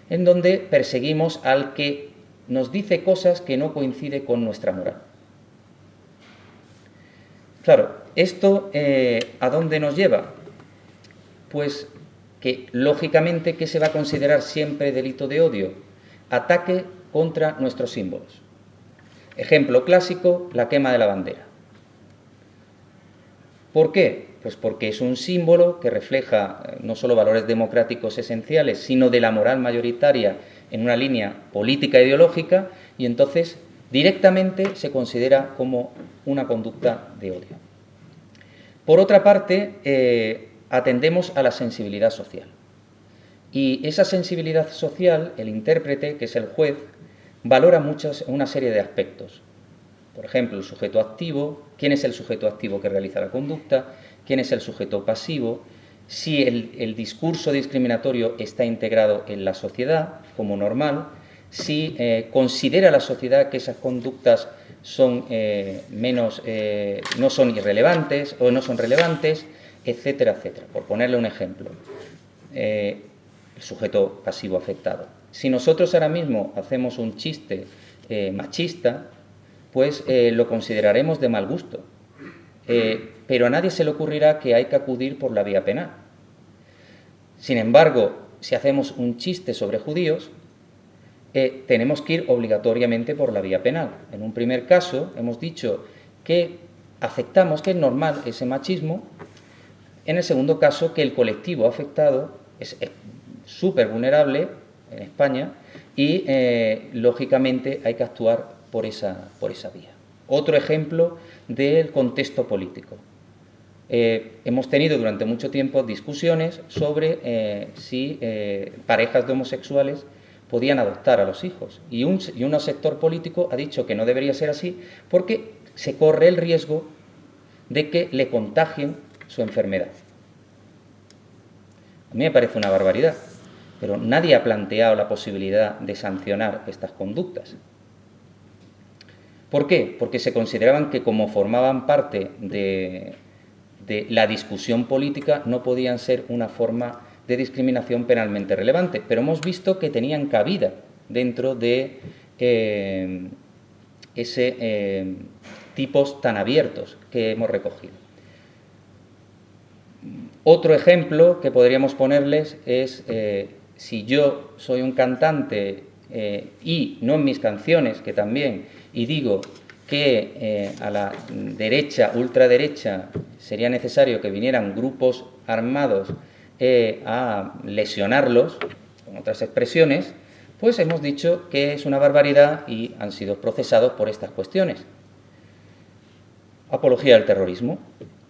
en donde perseguimos al que nos dice cosas que no coinciden con nuestra moral. Claro, ¿esto a dónde nos lleva? Pues que, lógicamente, ¿qué se va a considerar siempre delito de odio? Ataque contra nuestros símbolos. Ejemplo clásico, la quema de la bandera. ¿Por qué? Pues porque es un símbolo que refleja no solo valores democráticos esenciales, sino de la moral mayoritaria en una línea política e ideológica, y entonces directamente se considera como una conducta de odio. Por otra parte, atendemos a la sensibilidad social. Y esa sensibilidad social, el intérprete, que es el juez, valora una serie de aspectos. Por ejemplo, el sujeto activo, quién es el sujeto activo que realiza la conducta, quién es el sujeto pasivo, si el discurso discriminatorio está integrado en la sociedad como normal, si considera la sociedad que esas conductas son no son irrelevantes o no son relevantes, etcétera, etcétera. Por ponerle un ejemplo, el sujeto pasivo afectado. Si nosotros ahora mismo hacemos un chiste machista, pues lo consideraremos de mal gusto. Pero a nadie se le ocurrirá que hay que acudir por la vía penal. Sin embargo, si hacemos un chiste sobre judíos, tenemos que ir obligatoriamente por la vía penal. En un primer caso, hemos dicho que aceptamos que es normal ese machismo. En el segundo caso, que el colectivo afectado es súper vulnerable en España y, lógicamente, hay que actuar por esa vía. Otro ejemplo del contexto político. Hemos tenido durante mucho tiempo discusiones sobre si parejas de homosexuales podían adoptar a los hijos. Y un sector político ha dicho que no debería ser así porque se corre el riesgo de que le contagien su enfermedad. A mí me parece una barbaridad, pero nadie ha planteado la posibilidad de sancionar estas conductas. ¿Por qué? Porque se consideraban que como formaban parte de la discusión política no podían ser una forma de discriminación penalmente relevante, pero hemos visto que tenían cabida dentro de tipos tan abiertos que hemos recogido. Otro ejemplo que podríamos ponerles es si yo soy un cantante y no en mis canciones, que también, y digo que a la derecha, ultraderecha, sería necesario que vinieran grupos armados a lesionarlos, con otras expresiones, pues hemos dicho que es una barbaridad y han sido procesados por estas cuestiones. Apología del terrorismo.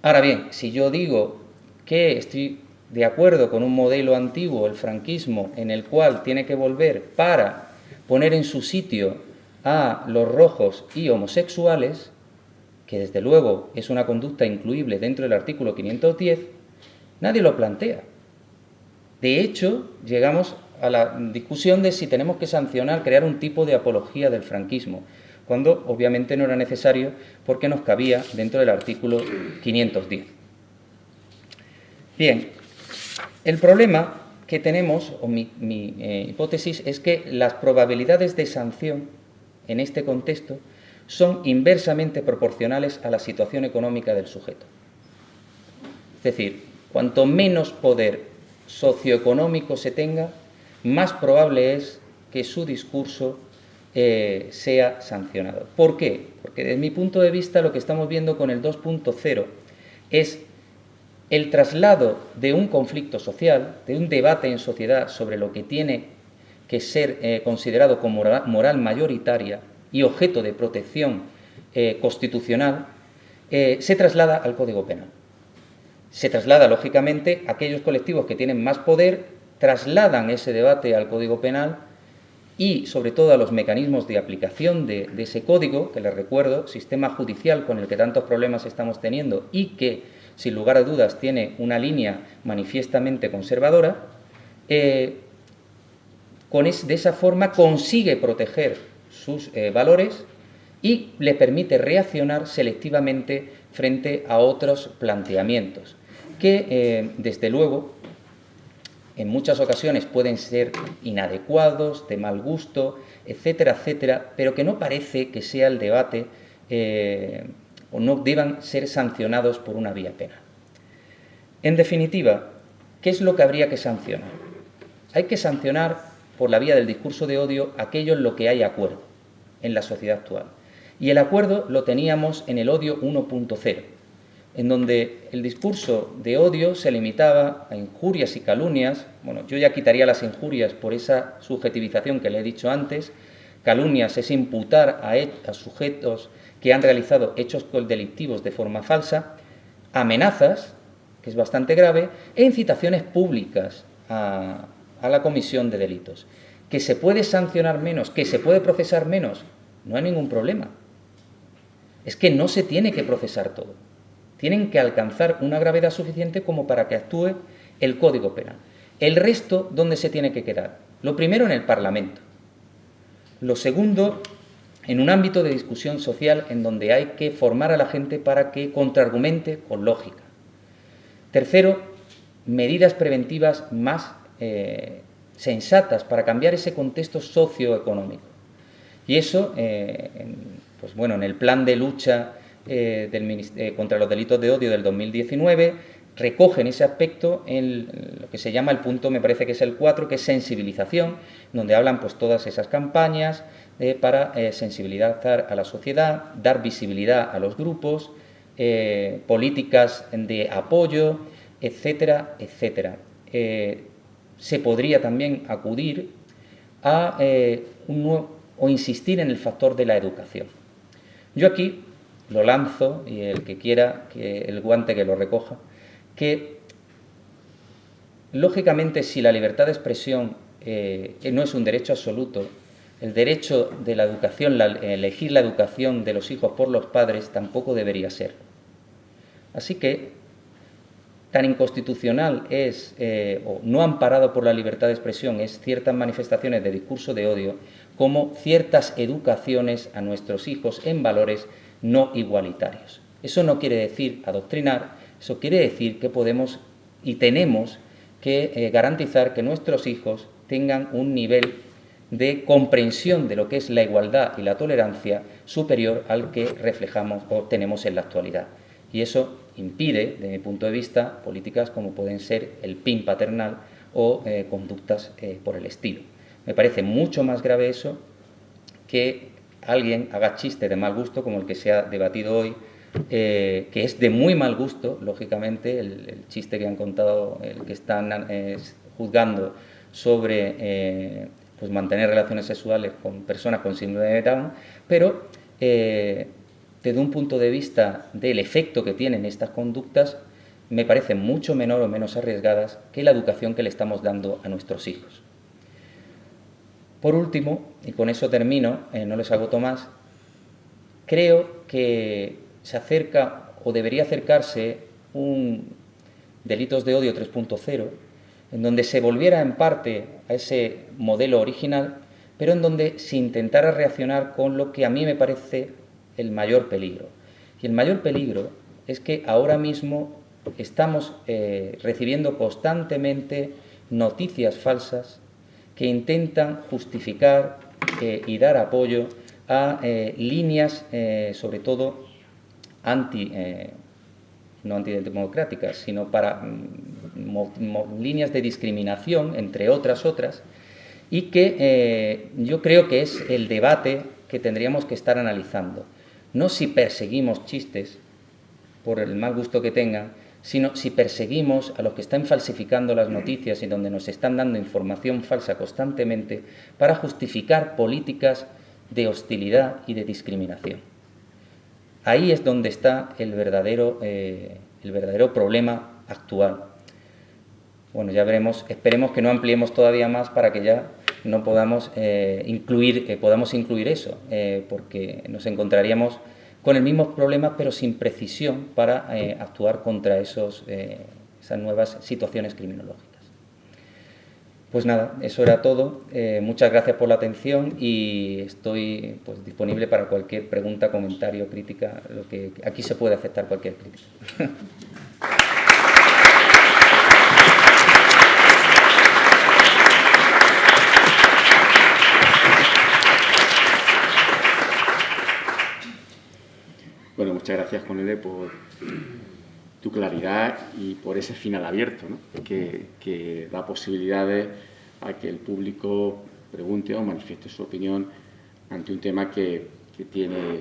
Ahora bien, si yo digo que estoy de acuerdo con un modelo antiguo, el franquismo, en el cual tiene que volver para poner en su sitio a los rojos y homosexuales, que desde luego es una conducta incluible dentro del artículo 510, nadie lo plantea. De hecho, llegamos a la discusión de si tenemos que sancionar, crear un tipo de apología del franquismo, cuando obviamente no era necesario porque nos cabía dentro del artículo 510. Bien, el problema que tenemos, o mi hipótesis, es que las probabilidades de sanción en este contexto son inversamente proporcionales a la situación económica del sujeto. Es decir, cuanto menos poder socioeconómico se tenga, más probable es que su discurso sea sancionado. ¿Por qué? Porque desde mi punto de vista lo que estamos viendo con el 2.0 es el traslado de un conflicto social, de un debate en sociedad sobre lo que tiene que ser considerado como moral mayoritaria y objeto de protección constitucional, se traslada al Código Penal. Se traslada, lógicamente, a aquellos colectivos que tienen más poder, trasladan ese debate al Código Penal y, sobre todo, a los mecanismos de aplicación de ese código, que les recuerdo, sistema judicial con el que tantos problemas estamos teniendo y que, sin lugar a dudas, tiene una línea manifiestamente conservadora, de esa forma consigue proteger sus valores y le permite reaccionar selectivamente frente a otros planteamientos que, desde luego, en muchas ocasiones pueden ser inadecuados, de mal gusto, etcétera, etcétera, pero que no parece que sea el debate o no deban ser sancionados por una vía penal. En definitiva, ¿qué es lo que habría que sancionar? Hay que sancionar por la vía del discurso de odio aquello en lo que hay acuerdo en la sociedad actual. Y el acuerdo lo teníamos en el odio 1.0, en donde el discurso de odio se limitaba a injurias y calumnias. Bueno, yo ya quitaría las injurias por esa subjetivización que le he dicho antes. Calumnias es imputar a sujetos que han realizado hechos delictivos de forma falsa, amenazas, que es bastante grave, e incitaciones públicas a la comisión de delitos. ¿Que se puede sancionar menos? ¿Que se puede procesar menos? No hay ningún problema. Es que no se tiene que procesar todo. Tienen que alcanzar una gravedad suficiente como para que actúe el Código Penal. El resto, ¿dónde se tiene que quedar? Lo primero, en el Parlamento. Lo segundo, en un ámbito de discusión social en donde hay que formar a la gente para que contraargumente con lógica. Tercero, medidas preventivas más sensatas para cambiar ese contexto socioeconómico. Y eso, pues bueno, en el plan de lucha contra los delitos de odio del 2019, recogen ese aspecto en lo que se llama el punto, me parece que es el 4, que es sensibilización, donde hablan pues todas esas campañas para sensibilizar a la sociedad, dar visibilidad a los grupos, políticas de apoyo, etcétera, etcétera. Se podría también acudir a o insistir en el factor de la educación. Yo aquí lo lanzo, y el que quiera, que el guante que lo recoja, que lógicamente si la libertad de expresión no es un derecho absoluto, el derecho de la educación, elegir la educación de los hijos por los padres, tampoco debería ser. Así que tan inconstitucional es, o no amparado por la libertad de expresión, es ciertas manifestaciones de discurso de odio, como ciertas educaciones a nuestros hijos en valores no igualitarios. Eso no quiere decir adoctrinar, eso quiere decir que podemos y tenemos que garantizar que nuestros hijos tengan un nivel de comprensión de lo que es la igualdad y la tolerancia superior al que reflejamos o tenemos en la actualidad. Y eso impide, de mi punto de vista, políticas como pueden ser el PIN paternal o conductas por el estilo. Me parece mucho más grave eso que alguien haga chiste de mal gusto, como el que se ha debatido hoy, que es de muy mal gusto, lógicamente, el chiste que han contado, el que están juzgando sobre pues mantener relaciones sexuales con personas con síndrome de Down, pero desde un punto de vista del efecto que tienen estas conductas, me parecen mucho menor o menos arriesgadas que la educación que le estamos dando a nuestros hijos. Por último, y con eso termino, no les agoto más, creo que se acerca o debería acercarse un delitos de odio 3.0, en donde se volviera en parte a ese modelo original, pero en donde se intentara reaccionar con lo que a mí me parece el mayor peligro. Y el mayor peligro es que ahora mismo estamos recibiendo constantemente noticias falsas que intentan justificar y dar apoyo a líneas, sobre todo no antidemocráticas, sino para líneas de discriminación, entre otras, y que yo creo que es el debate que tendríamos que estar analizando. No si perseguimos chistes por el mal gusto que tengan, sino si perseguimos a los que están falsificando las noticias y donde nos están dando información falsa constantemente para justificar políticas de hostilidad y de discriminación. Ahí es donde está el verdadero problema actual. Bueno, ya veremos, esperemos que no ampliemos todavía más para que ya no podamos incluir eso, porque nos encontraríamos con el mismo problema, pero sin precisión para actuar contra esas nuevas situaciones criminológicas. Pues nada, eso era todo. Muchas gracias por la atención y estoy pues, disponible para cualquier pregunta, comentario, crítica. Aquí se puede aceptar cualquier crítica. Bueno, muchas gracias, Cornelio, por tu claridad y por ese final abierto, ¿no? que da posibilidades a que el público pregunte o manifieste su opinión ante un tema que tiene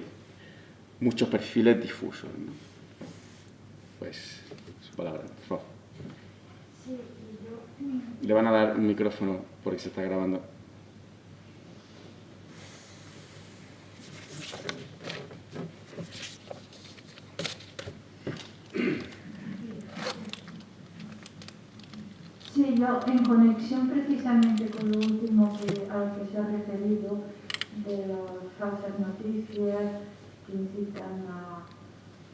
muchos perfiles difusos, ¿no? Pues, su palabra, por favor. Le van a dar un micrófono porque se está grabando. Sí, yo en conexión precisamente con lo último al que se ha referido, de las falsas noticias que incitan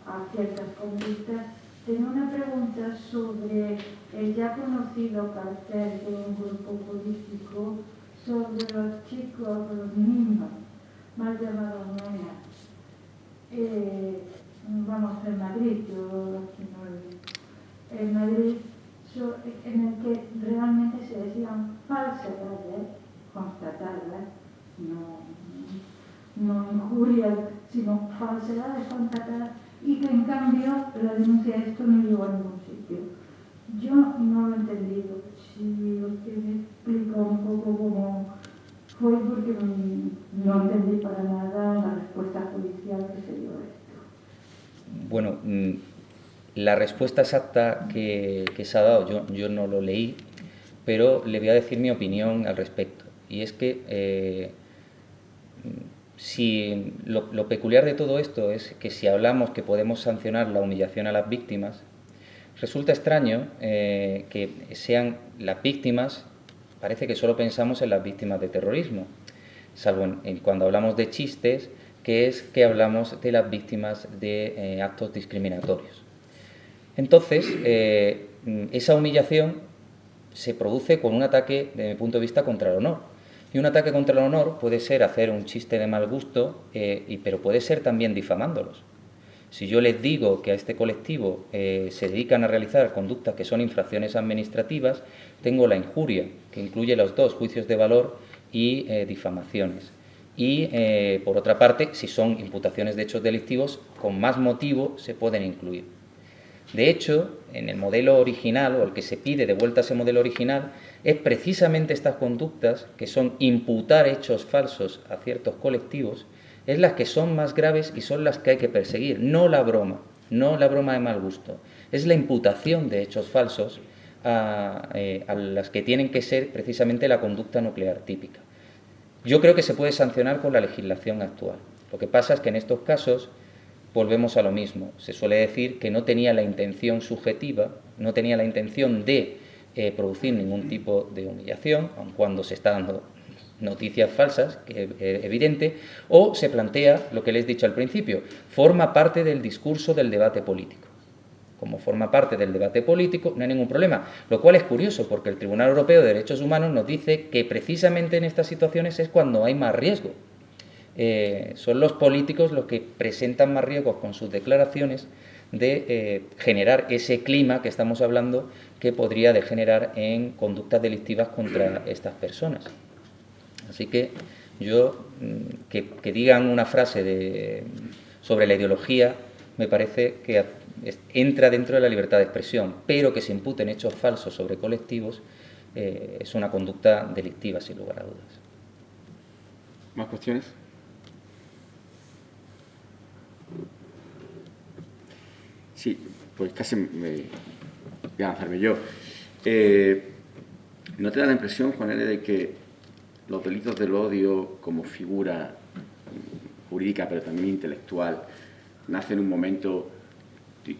a ciertas conductas, tengo una pregunta sobre el ya conocido cartel de un grupo político sobre los chicos, los niños, mal llamados nenas. Vamos, en Madrid, yo aquí no lo he. En Madrid, en el que realmente se decían falsedades constatadas, no injurias, sino falsedades constatadas, y que en cambio la denuncia de esto no llegó a ningún sitio. Yo no lo he entendido. Si usted me explica un poco cómo fue, porque no entendí para nada la respuesta judicial que se dio a esto. Bueno, la respuesta exacta que se ha dado, yo no lo leí, pero le voy a decir mi opinión al respecto. Y es que si lo peculiar de todo esto es que si hablamos que podemos sancionar la humillación a las víctimas, resulta extraño que sean las víctimas, parece que solo pensamos en las víctimas de terrorismo, salvo cuando hablamos de chistes, que es que hablamos de las víctimas de actos discriminatorios. Entonces, esa humillación se produce con un ataque, desde mi punto de vista, contra el honor. Y un ataque contra el honor puede ser hacer un chiste de mal gusto, pero puede ser también difamándolos. Si yo les digo que a este colectivo se dedican a realizar conductas que son infracciones administrativas, tengo la injuria, que incluye los dos, juicios de valor y difamaciones. Y, por otra parte, si son imputaciones de hechos delictivos, con más motivo se pueden incluir. De hecho, en el modelo original, o el que se pide de vuelta a ese modelo original, es precisamente estas conductas, que son imputar hechos falsos a ciertos colectivos, es las que son más graves y son las que hay que perseguir, no la broma de mal gusto. Es la imputación de hechos falsos a las que tienen que ser precisamente la conducta nuclear típica. Yo creo que se puede sancionar con la legislación actual. Lo que pasa es que en estos casos volvemos a lo mismo. Se suele decir que no tenía la intención subjetiva, no tenía la intención de producir ningún tipo de humillación, aun cuando se está dando noticias falsas, que es evidente, o se plantea lo que les he dicho al principio, forma parte del discurso del debate político. Como forma parte del debate político, no hay ningún problema, lo cual es curioso, porque el Tribunal Europeo de Derechos Humanos nos dice que precisamente en estas situaciones es cuando hay más riesgo. Son los políticos los que presentan más riesgos con sus declaraciones de generar ese clima que estamos hablando, que podría degenerar en conductas delictivas contra estas personas. Así que yo, que digan una frase sobre la ideología, me parece que entra dentro de la libertad de expresión, pero que se imputen hechos falsos sobre colectivos es una conducta delictiva, sin lugar a dudas. ¿Más cuestiones? Sí, pues casi voy a lanzarme yo. ¿No te da la impresión, Juan L., de que los delitos del odio como figura jurídica, pero también intelectual, nacen en un momento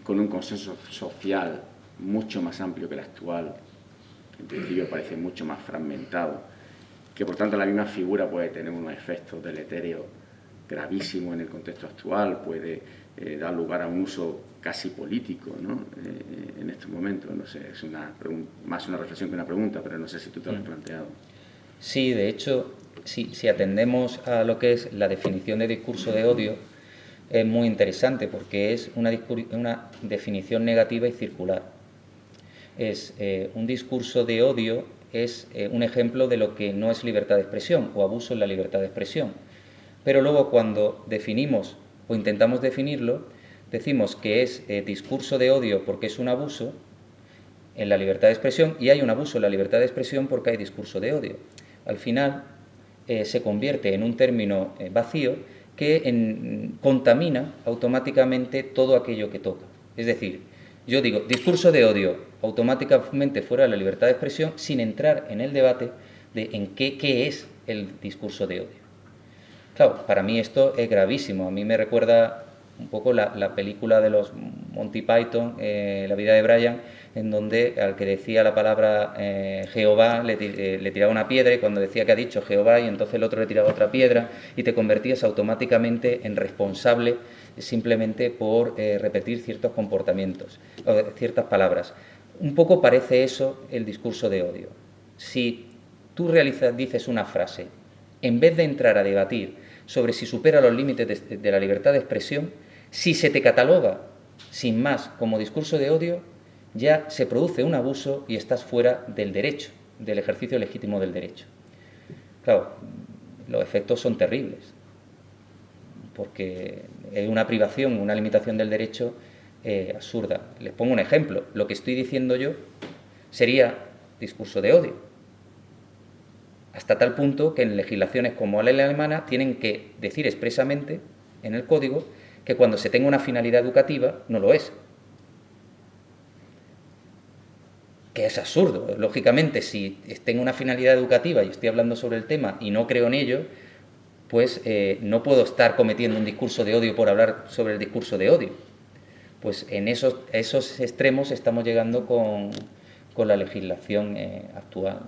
con un consenso social mucho más amplio que el actual, que en principio parece mucho más fragmentado, que por tanto la misma figura puede tener unos efectos deletéreos gravísimos en el contexto actual, puede dar lugar a un uso casi político, ¿no? En estos momentos? No sé, es más una reflexión que una pregunta, pero no sé si tú te lo has planteado. Sí, de hecho, si atendemos a lo que es la definición de discurso de odio, es muy interesante porque es una definición negativa y circular. Un discurso de odio es un ejemplo de lo que no es libertad de expresión o abuso en la libertad de expresión. Pero luego, cuando definimos o intentamos definirlo, decimos que es discurso de odio porque es un abuso en la libertad de expresión, y hay un abuso en la libertad de expresión porque hay discurso de odio. Al final se convierte en un término vacío que contamina automáticamente todo aquello que toca. Es decir, yo digo discurso de odio automáticamente fuera de la libertad de expresión, sin entrar en el debate de qué es el discurso de odio. Claro, para mí esto es gravísimo. A mí me recuerda un poco la película de los Monty Python, La vida de Brian, en donde al que decía la palabra Jehová le tiraba una piedra, y cuando decía que ha dicho Jehová, y entonces el otro le tiraba otra piedra, y te convertías automáticamente en responsable simplemente por repetir ciertos comportamientos, o ciertas palabras. Un poco parece eso el discurso de odio. Si tú dices una frase, en vez de entrar a debatir sobre si supera los límites de la libertad de expresión, si se te cataloga sin más como discurso de odio, ya se produce un abuso y estás fuera del derecho, del ejercicio legítimo del derecho. Claro, los efectos son terribles, porque es una privación, una limitación del derecho absurda. Les pongo un ejemplo. Lo que estoy diciendo yo sería discurso de odio, hasta tal punto que en legislaciones como la ley alemana tienen que decir expresamente en el código que cuando se tenga una finalidad educativa no lo es. Que es absurdo. Lógicamente, si tengo una finalidad educativa y estoy hablando sobre el tema y no creo en ello, pues no puedo estar cometiendo un discurso de odio por hablar sobre el discurso de odio. Pues en esos extremos estamos llegando con la legislación actual.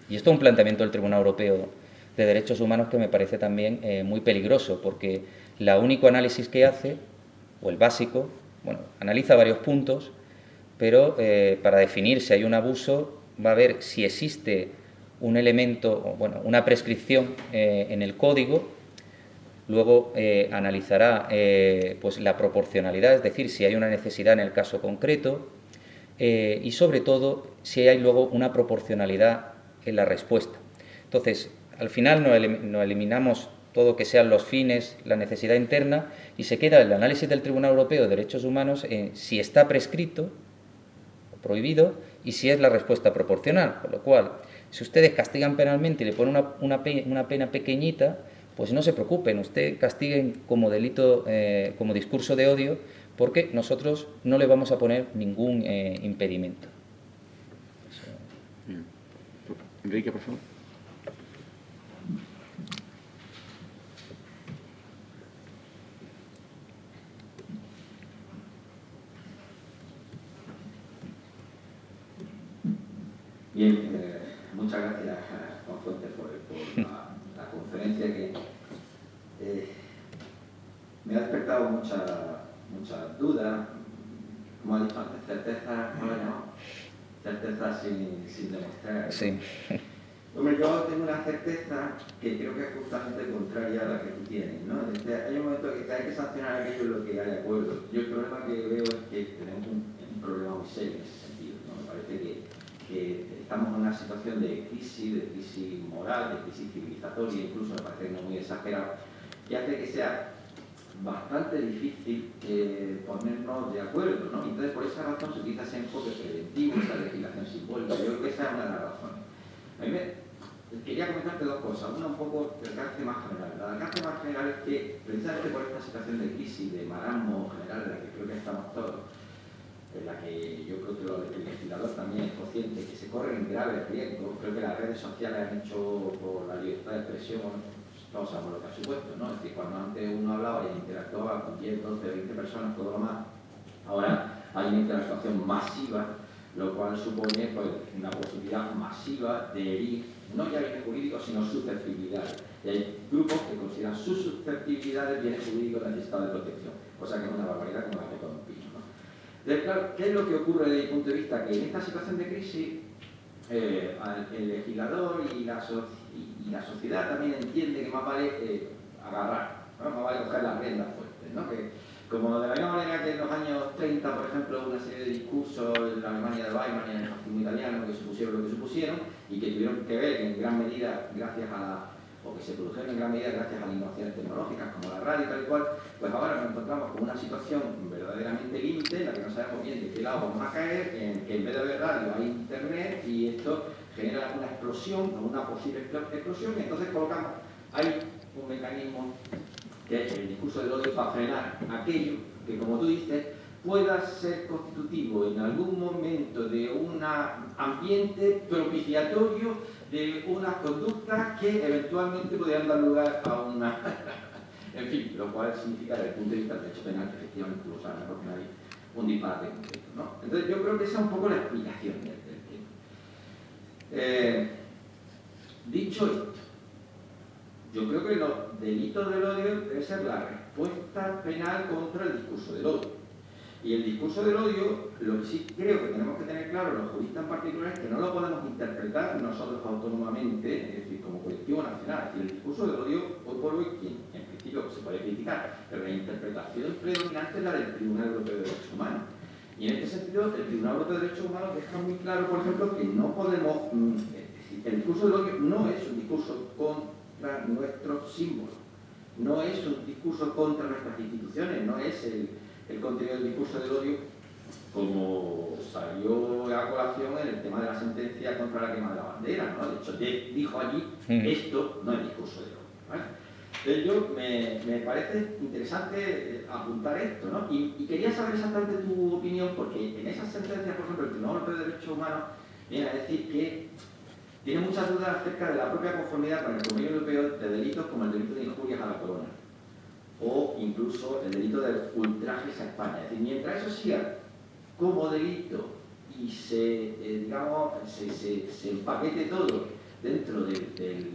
Y esto es un planteamiento del Tribunal Europeo de Derechos Humanos que me parece también muy peligroso, porque el único análisis que hace, o el básico, bueno, analiza varios puntos, pero para definir si hay un abuso va a ver si existe un elemento, bueno, una prescripción en el código. Luego analizará pues la proporcionalidad, es decir, si hay una necesidad en el caso concreto y sobre todo si hay luego una proporcionalidad en la respuesta. Entonces, al final no eliminamos todo que sean los fines, la necesidad interna, y se queda el análisis del Tribunal Europeo de Derechos Humanos en si está prescrito o prohibido y si es la respuesta proporcional. Con lo cual, si ustedes castigan penalmente y le ponen una pena pequeñita, pues no se preocupen, ustedes castiguen como delito, como discurso de odio, porque nosotros no le vamos a poner ningún impedimento. Bien. Enrique, por favor. Bien, muchas gracias, Juan Fuentes, por la conferencia que me ha despertado muchas dudas, como ha dicho antes, certezas, ¿cómo lo he llamado? Certezas sin demostrar. Sí. Hombre, yo tengo una certeza que creo que es justamente contraria a la que tú tienes, ¿no? Hay un momento que hay que sancionar aquello en lo que hay acuerdo. Yo el problema que veo es que tenemos un problema muy serio en ese sentido, ¿no? Me parece que estamos en una situación de crisis moral, de crisis civilizatoria, incluso me parece no muy exagerado, que hace que sea bastante difícil ponernos de acuerdo, ¿no? Entonces, por esa razón se utiliza ese enfoque preventivo, esa legislación simbólica. Yo creo que esa es una de las razones. A mí quería comentarte dos cosas. Una un poco del alcance más general. El alcance más general es que, precisamente por esta situación de crisis, de marasmo general, en la que creo que estamos todos, en la que yo creo que el legislador también es consciente que se corren graves riesgos. Creo que las redes sociales han hecho por la libertad de expresión, todos sabemos lo que ha supuesto, ¿no? Es decir, cuando antes uno hablaba y interactuaba con 10, 12, 20 personas, todo lo más, ahora hay una interactuación masiva, lo cual supone pues, una posibilidad masiva de herir, no ya bienes jurídicos, sino susceptibilidades. Y hay grupos que consideran sus susceptibilidades bienes jurídicos necesitados de protección, cosa que es una barbaridad como la que todo pino, ¿no? Entonces, claro, ¿qué es lo que ocurre desde mi punto de vista? Que en esta situación de crisis, el legislador y la sociedad también entiende que más vale agarrar, ¿no? Más vale coger las riendas fuertes, ¿no? Que, como de la misma manera que en los años 30, por ejemplo, hubo una serie de discursos en la Alemania de Weimar y en el fascismo italiano que supusieron lo que supusieron y que tuvieron que ver en gran medida gracias a o que se produjeron en gran medida gracias a las innovaciones tecnológicas como la radio y tal y cual, pues ahora nos encontramos con una situación verdaderamente límite en la que no sabemos bien de qué lado vamos a caer, en que en vez de haber radio hay internet y esto genera una explosión o una posible explosión y entonces colocamos, hay un mecanismo que es el discurso del odio para frenar aquello que, como tú dices, pueda ser constitutivo en algún momento de un ambiente propiciatorio de unas conductas que eventualmente podrían dar lugar a una... en fin, lo cual significa desde el punto de vista del derecho penal que efectivamente tú lo sabes mejor que nadie, un disparate concreto, ¿no? Entonces yo creo que esa es un poco la explicación del tema. Dicho esto, yo creo que los delitos del odio debe ser la respuesta penal contra el discurso del odio. Y el discurso del odio, lo que sí creo que tenemos que tener claro, los juristas en particular, es que no lo podemos interpretar nosotros autónomamente, es decir, como colectivo nacional. Es decir, el discurso del odio, hoy por hoy, en principio se puede criticar, pero la interpretación predominante es la del Tribunal Europeo de Derechos Humanos. Y en este sentido, el Tribunal Europeo de Derechos Humanos deja muy claro, por ejemplo, que no podemos... el discurso del odio no es un discurso contra nuestros símbolos, no es un discurso contra nuestras instituciones, no es el contenido del discurso del odio como salió a colación en el tema de la sentencia contra la quema de la bandera, ¿no? De hecho, dijo allí, esto no es discurso del odio, ¿vale? Entonces me parece interesante apuntar esto, ¿no? Y quería saber exactamente tu opinión, porque en esas sentencias, por ejemplo, el Tribunal Europeo de Derechos Humanos viene a decir que tiene muchas dudas acerca de la propia conformidad con el Convenio Europeo de delitos como el delito de injurias a la corona o incluso el delito de ultrajes a España. Es decir, mientras eso siga como delito y digamos, se empaquete todo dentro del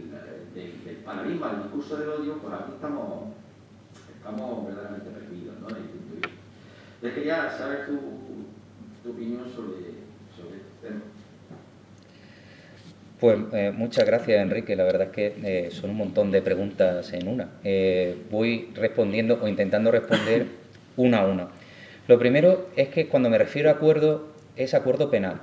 paradigma del discurso del odio, pues aquí estamos verdaderamente perdidos, ¿no? Desde mi punto de vista. Entonces quería saber tu opinión sobre este tema. Pues muchas gracias, Enrique. La verdad es que son un montón de preguntas en una. Voy respondiendo o intentando responder una a una. Lo primero es que cuando me refiero a acuerdo, es acuerdo penal.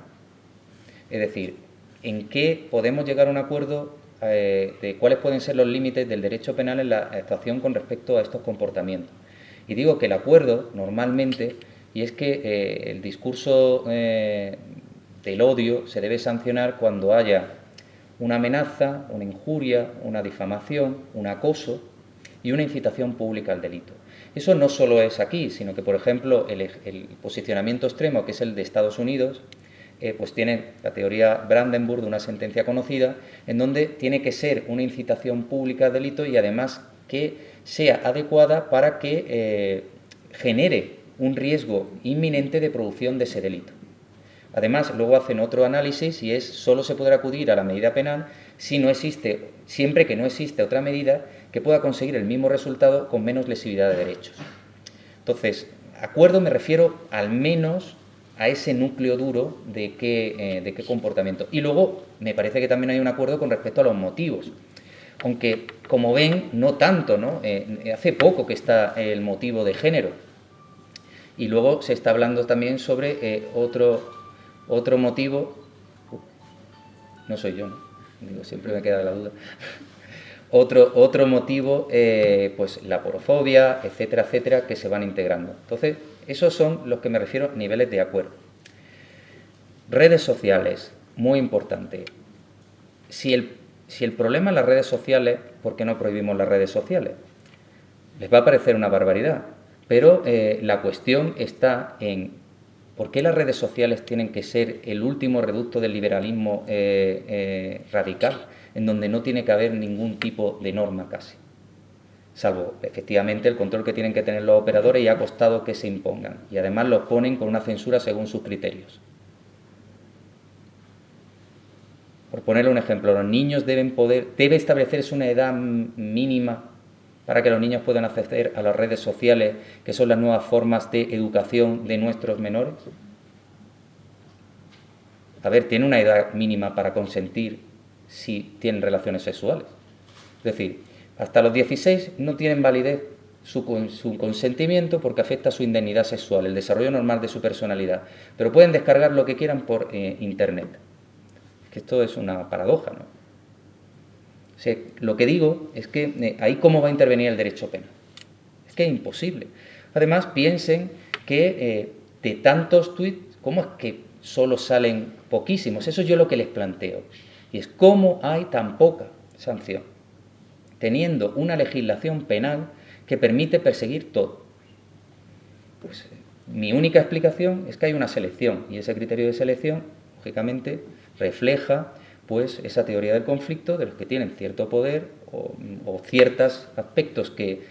Es decir, en qué podemos llegar a un acuerdo de cuáles pueden ser los límites del derecho penal en la actuación con respecto a estos comportamientos. Y digo que el acuerdo, normalmente, y es que el discurso del odio se debe sancionar cuando haya una amenaza, una injuria, una difamación, un acoso y una incitación pública al delito. Eso no solo es aquí, sino que, por ejemplo, el posicionamiento extremo, que es el de Estados Unidos, pues tiene la teoría Brandenburg de una sentencia conocida, en donde tiene que ser una incitación pública al delito y además que sea adecuada para que genere un riesgo inminente de producción de ese delito. Además, luego hacen otro análisis y es solo se podrá acudir a la medida penal si no existe, siempre que no existe otra medida que pueda conseguir el mismo resultado con menos lesividad de derechos. Entonces, acuerdo me refiero al menos a ese núcleo duro de qué comportamiento. Y luego me parece que también hay un acuerdo con respecto a los motivos. Aunque, como ven, no tanto, ¿no? Hace poco que está el motivo de género. Y luego se está hablando también sobre otro motivo. No soy yo, ¿no? Digo, siempre me queda la duda. Otro motivo, pues la porofobia, etcétera, etcétera, que se van integrando. Entonces, esos son los que me refiero a niveles de acuerdo. Redes sociales, muy importante. Si el problema es las redes sociales, ¿por qué no prohibimos las redes sociales? Les va a parecer una barbaridad, pero la cuestión está en ¿por qué las redes sociales tienen que ser el último reducto del liberalismo radical, en donde no tiene que haber ningún tipo de norma casi? Salvo, efectivamente, el control que tienen que tener los operadores y ha costado que se impongan. Y además los ponen con una censura según sus criterios. Por ponerle un ejemplo, los niños debe establecerse una edad mínima para que los niños puedan acceder a las redes sociales, que son las nuevas formas de educación de nuestros menores. A ver, tiene una edad mínima para consentir si tienen relaciones sexuales. Es decir, hasta los 16 no tienen validez su consentimiento porque afecta a su indemnidad sexual, el desarrollo normal de su personalidad. Pero pueden descargar lo que quieran por Internet. Que esto es una paradoja, ¿no? O sea, lo que digo es que ahí cómo va a intervenir el derecho penal. Es que es imposible. Además, piensen que de tantos tuits, ¿cómo es que solo salen poquísimos? Eso es yo lo que les planteo. Y es cómo hay tan poca sanción, teniendo una legislación penal que permite perseguir todo. Pues mi única explicación es que hay una selección, y ese criterio de selección, lógicamente, refleja pues esa teoría del conflicto de los que tienen cierto poder o ciertos aspectos que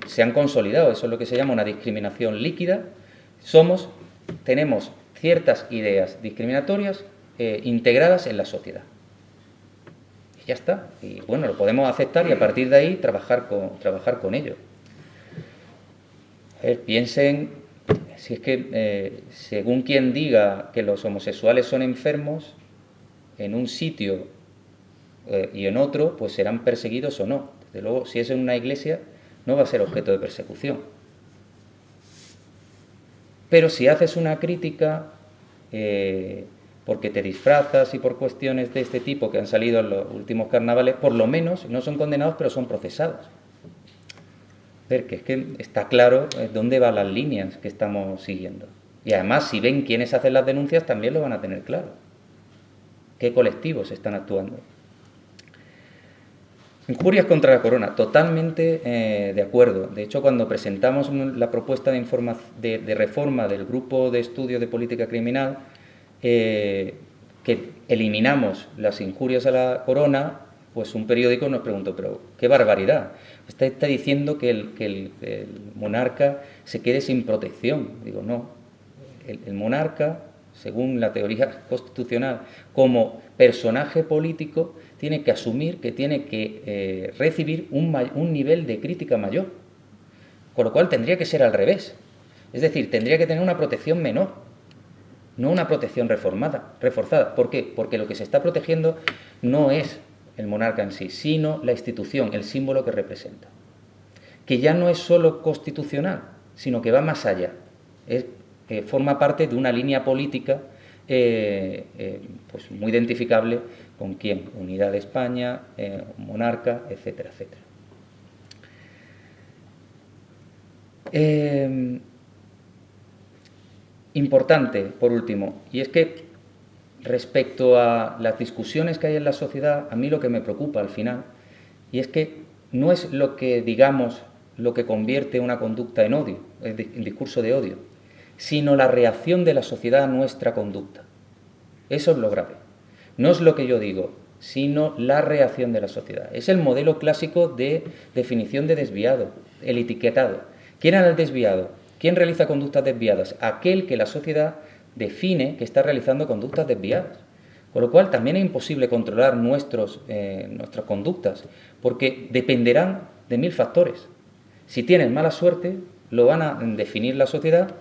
se han consolidado. Eso es lo que se llama una discriminación líquida. Tenemos ciertas ideas discriminatorias integradas en la sociedad. Y ya está. Y bueno, lo podemos aceptar y a partir de ahí trabajar con ello. A ver, piensen, si es que según quien diga que los homosexuales son enfermos, en un sitio y en otro, pues serán perseguidos o no. Desde luego, si es en una iglesia, no va a ser objeto de persecución. Pero si haces una crítica porque te disfrazas y por cuestiones de este tipo que han salido en los últimos carnavales, por lo menos no son condenados, pero son procesados. A ver, que es que está claro dónde van las líneas que estamos siguiendo. Y además, si ven quiénes hacen las denuncias, también lo van a tener claro. ¿Qué colectivos están actuando? Injurias contra la corona, totalmente de acuerdo. De hecho, cuando presentamos la propuesta de reforma del Grupo de Estudio de Política Criminal, que que eliminamos las injurias a la corona, pues un periódico nos preguntó, pero qué barbaridad, está diciendo que el monarca se quede sin protección. Digo, no, el monarca, según la teoría constitucional, como personaje político, tiene que asumir que tiene que recibir un nivel de crítica mayor, con lo cual tendría que ser al revés, es decir, tendría que tener una protección menor, no una protección reforzada. ¿Por qué? Porque lo que se está protegiendo no es el monarca en sí, sino la institución, el símbolo que representa, que ya no es solo constitucional, sino que va más allá, forma parte de una línea política pues muy identificable con quién, unidad de España, monarca, etcétera, etcétera. Importante, por último, y es que respecto a las discusiones que hay en la sociedad, a mí lo que me preocupa al final, y es que no es lo que digamos lo que convierte una conducta en odio, en discurso de odio, sino la reacción de la sociedad a nuestra conducta. Eso es lo grave. No es lo que yo digo, sino la reacción de la sociedad. Es el modelo clásico de definición de desviado, el etiquetado. ¿Quién era el desviado? ¿Quién realiza conductas desviadas? Aquel que la sociedad define que está realizando conductas desviadas. Con lo cual también es imposible controlar nuestras conductas, porque dependerán de 1000 factores. Si tienes mala suerte, lo van a definir la sociedad.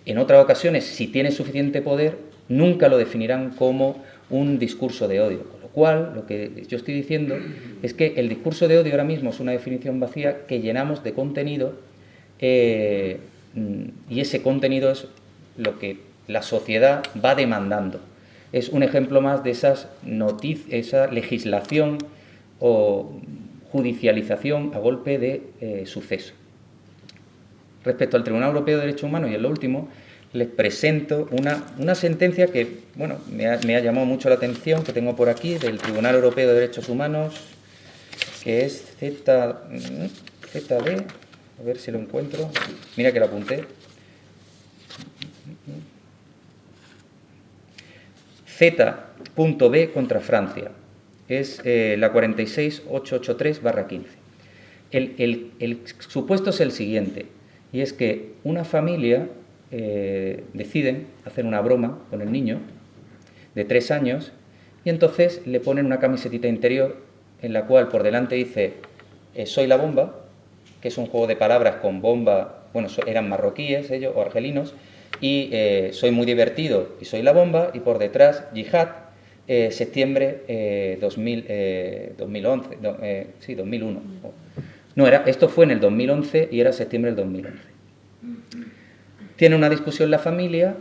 En otras ocasiones, si tienes suficiente poder, nunca lo definirán como un discurso de odio. Con lo cual, lo que yo estoy diciendo es que el discurso de odio ahora mismo es una definición vacía que llenamos de contenido, y ese contenido es lo que la sociedad va demandando. Es un ejemplo más de esa legislación o judicialización a golpe de suceso. Respecto al Tribunal Europeo de Derechos Humanos, y en lo último, les presento una sentencia que, bueno, me ha llamado mucho la atención, que tengo por aquí, del Tribunal Europeo de Derechos Humanos, que es ZD, a ver si lo encuentro, mira que lo apunté, Z.B contra Francia, es la 46883/15. El supuesto es el siguiente, y es que una familia deciden hacer una broma con el niño de 3 años y entonces le ponen una camisetita interior en la cual por delante dice soy la bomba, que es un juego de palabras con bomba, bueno, eran marroquíes ellos o argelinos, y soy muy divertido y soy la bomba, y por detrás yihad, septiembre 2011, sí, 2001. No, esto fue en el 2011 y era septiembre del 2011. Tiene una discusión la familia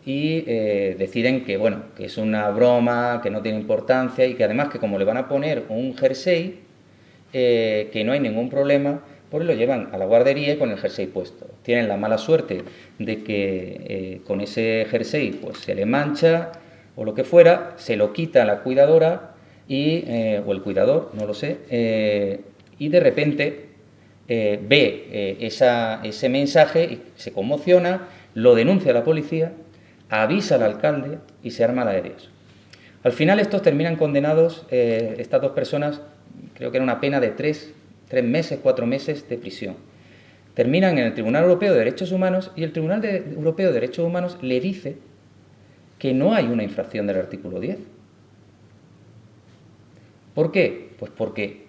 y deciden que, bueno, que es una broma, que no tiene importancia y que además que como le van a poner un jersey, que no hay ningún problema, pues lo llevan a la guardería con el jersey puesto. Tienen la mala suerte de que con ese jersey pues se le mancha o lo que fuera, se lo quita la cuidadora o el cuidador, no lo sé, y de repente ve ese mensaje y se conmociona, lo denuncia a la policía, avisa al alcalde y se arma la de Dios. Al final estos terminan condenados, estas dos personas, creo que era una pena de 3 meses, 4 meses de prisión. Terminan en el Tribunal Europeo de Derechos Humanos y el Tribunal Europeo de Derechos Humanos le dice que no hay una infracción del artículo 10. ¿Por qué? Pues porque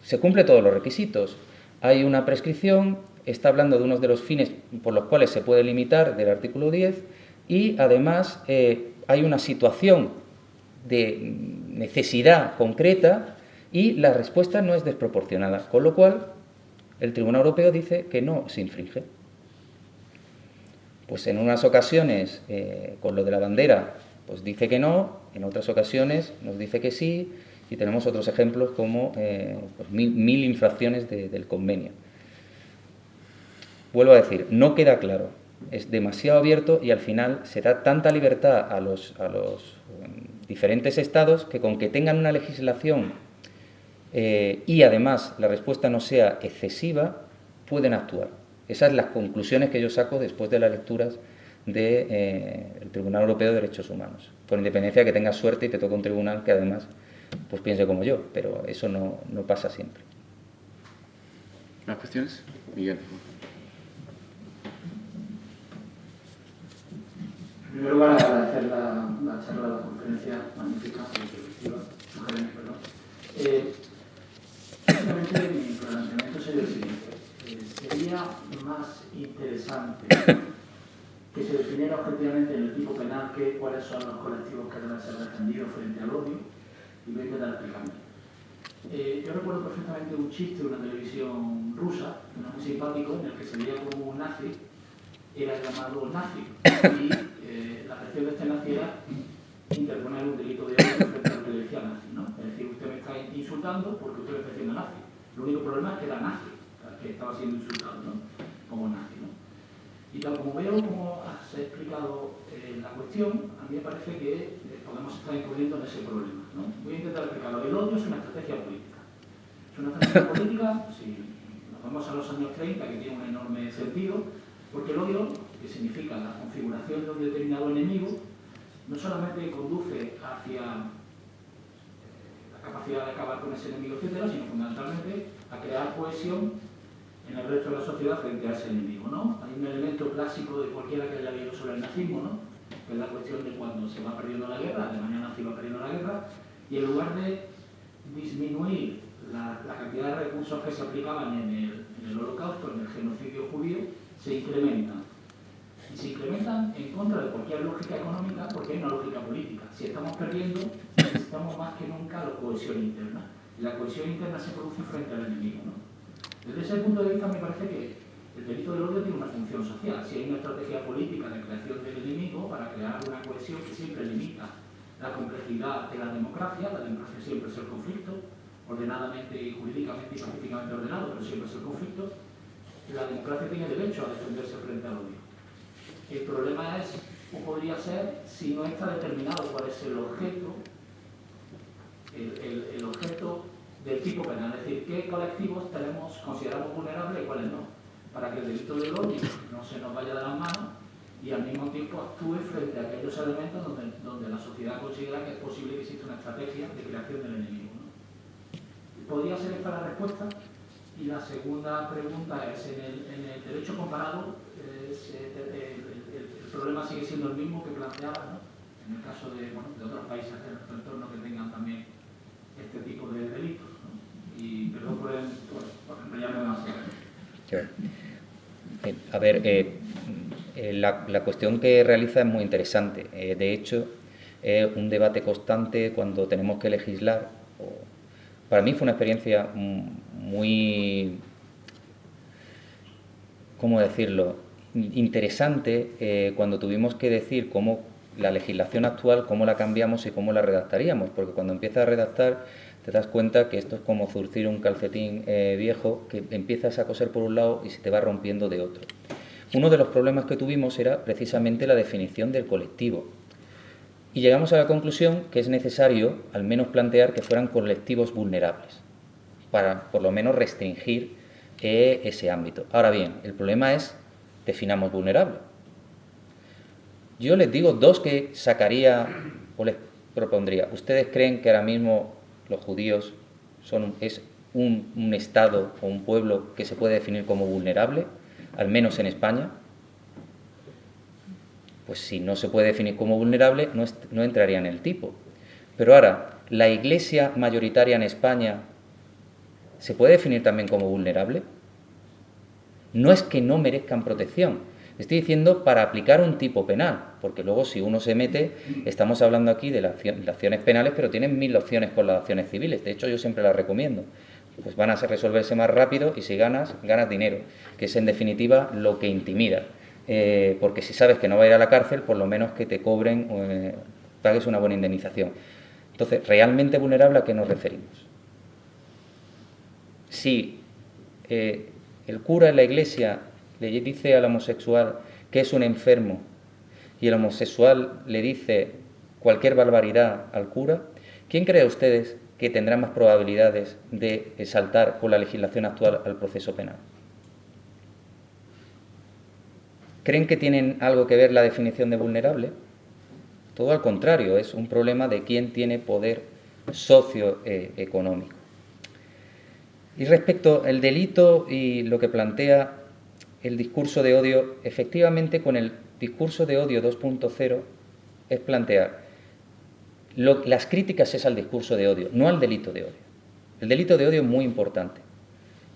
se cumplen todos los requisitos. Hay una prescripción, está hablando de unos de los fines por los cuales se puede limitar del artículo 10 y además hay una situación de necesidad concreta y la respuesta no es desproporcionada, con lo cual el Tribunal Europeo dice que no se infringe. Pues en unas ocasiones, con lo de la bandera, pues dice que no, en otras ocasiones nos dice que sí, y tenemos otros ejemplos como pues 1000 infracciones del convenio. Vuelvo a decir, no queda claro, es demasiado abierto y al final se da tanta libertad a los diferentes estados que con que tengan una legislación y además la respuesta no sea excesiva, pueden actuar. Esas son las conclusiones que yo saco después de las lecturas del Tribunal Europeo de Derechos Humanos, con independencia de que tengas suerte y te toque un tribunal que además pues piense como yo, pero eso no pasa siempre. ¿Más cuestiones? Miguel. En primer lugar, agradecer la charla, la conferencia magnífica, sugerente, perdón. Simplemente mi planteamiento sería el siguiente. Sería más interesante que se definiera objetivamente en el tipo penal cuáles son los colectivos que deben ser defendidos frente al odio, y voy a intentar explicarme. Yo recuerdo perfectamente un chiste de una televisión rusa, que no es muy simpático, en el que se veía como un nazi era llamado nazi, y la acción de este nazi era interponer un delito de odio frente a lo que le decía nazi, ¿no? Es decir, usted me está insultando porque usted me está diciendo nazi. El único problema es que era nazi, que estaba siendo insultado, ¿no? Como nazi, ¿no? Y tal como veo como has explicado la cuestión, a mí me parece que podemos estar incurriendo en ese problema, ¿no? Voy a intentar explicarlo. El odio es una estrategia política. Es una estrategia política, si nos vamos a los años 30, que tiene un enorme sentido, porque el odio, que significa la configuración de un determinado enemigo, no solamente conduce hacia la capacidad de acabar con ese enemigo, etcétera, sino fundamentalmente a crear cohesión en el resto de la sociedad frente a ese enemigo, ¿no? Hay un elemento clásico de cualquiera que haya leído sobre el nazismo, ¿no? Que es la cuestión de cuando se va perdiendo la guerra, Alemania nazi va perdiendo la guerra, y en lugar de disminuir la cantidad de recursos que se aplicaban en el holocausto, en el genocidio judío, se incrementan. Y se incrementan en contra de cualquier lógica económica, porque hay una lógica política. Si estamos perdiendo, necesitamos más que nunca la cohesión interna. Y la cohesión interna se produce frente al enemigo, ¿no? Desde ese punto de vista me parece que el delito del odio tiene una función social. Si hay una estrategia política de creación del enemigo para crear una cohesión que siempre limita la complejidad de la democracia siempre es el conflicto, ordenadamente y jurídicamente y pacíficamente ordenado, pero siempre es el conflicto, la democracia tiene derecho a defenderse frente al odio. El problema es, o podría ser, si no está determinado cuál es el objeto, el objeto del tipo penal, es decir, qué colectivos consideramos vulnerables y cuáles no, para que el delito del odio no se nos vaya de las manos y al mismo tiempo actúe frente a aquellos elementos donde la sociedad considera que es posible que exista una estrategia de creación del enemigo, ¿no? Podría ser esta la respuesta. Y la segunda pregunta es, en el derecho comparado, el problema sigue siendo el mismo que planteaba, ¿no? En el caso de otros países de nuestro entorno que tengan también este tipo de delitos, ¿no? Y perdón por enrollarme demasiado. A ver, la cuestión que realiza es muy interesante. De hecho, es un debate constante cuando tenemos que legislar. Para mí fue una experiencia muy, ¿cómo decirlo?, interesante cuando tuvimos que decir cómo la legislación actual, cómo la cambiamos y cómo la redactaríamos, porque cuando empiezas a redactar te das cuenta que esto es como zurcir un calcetín viejo que empiezas a coser por un lado y se te va rompiendo de otro. Uno de los problemas que tuvimos era precisamente la definición del colectivo. Y llegamos a la conclusión que es necesario, al menos, plantear que fueran colectivos vulnerables, para, por lo menos, restringir ese ámbito. Ahora bien, el problema es, definamos vulnerable. Yo les digo dos que sacaría o les propondría. ¿Ustedes creen que ahora mismo los judíos es un Estado o un pueblo que se puede definir como vulnerable, al menos en España? Pues si no se puede definir como vulnerable, no entraría en el tipo. Pero ahora, ¿la Iglesia mayoritaria en España se puede definir también como vulnerable? No es que no merezcan protección. Estoy diciendo para aplicar un tipo penal, porque luego si uno se mete, estamos hablando aquí de las acciones penales, pero tienen 1000 opciones con las acciones civiles. De hecho, yo siempre las recomiendo. Pues van a resolverse más rápido y si ganas dinero, que es en definitiva lo que intimida. Porque si sabes que no va a ir a la cárcel, por lo menos que te cobren, pagues una buena indemnización. Entonces, ¿realmente vulnerable a qué nos referimos? Si el cura en la iglesia le dice al homosexual que es un enfermo y el homosexual le dice cualquier barbaridad al cura, ¿quién cree ustedes que tendrá más probabilidades de saltar con la legislación actual al proceso penal? ¿Creen que tienen algo que ver la definición de vulnerable? Todo al contrario, es un problema de quién tiene poder socioeconómico. Y respecto al delito y lo que plantea el discurso de odio, efectivamente con el discurso de odio 2.0 es plantear las críticas es al discurso de odio, no al delito de odio. El delito de odio es muy importante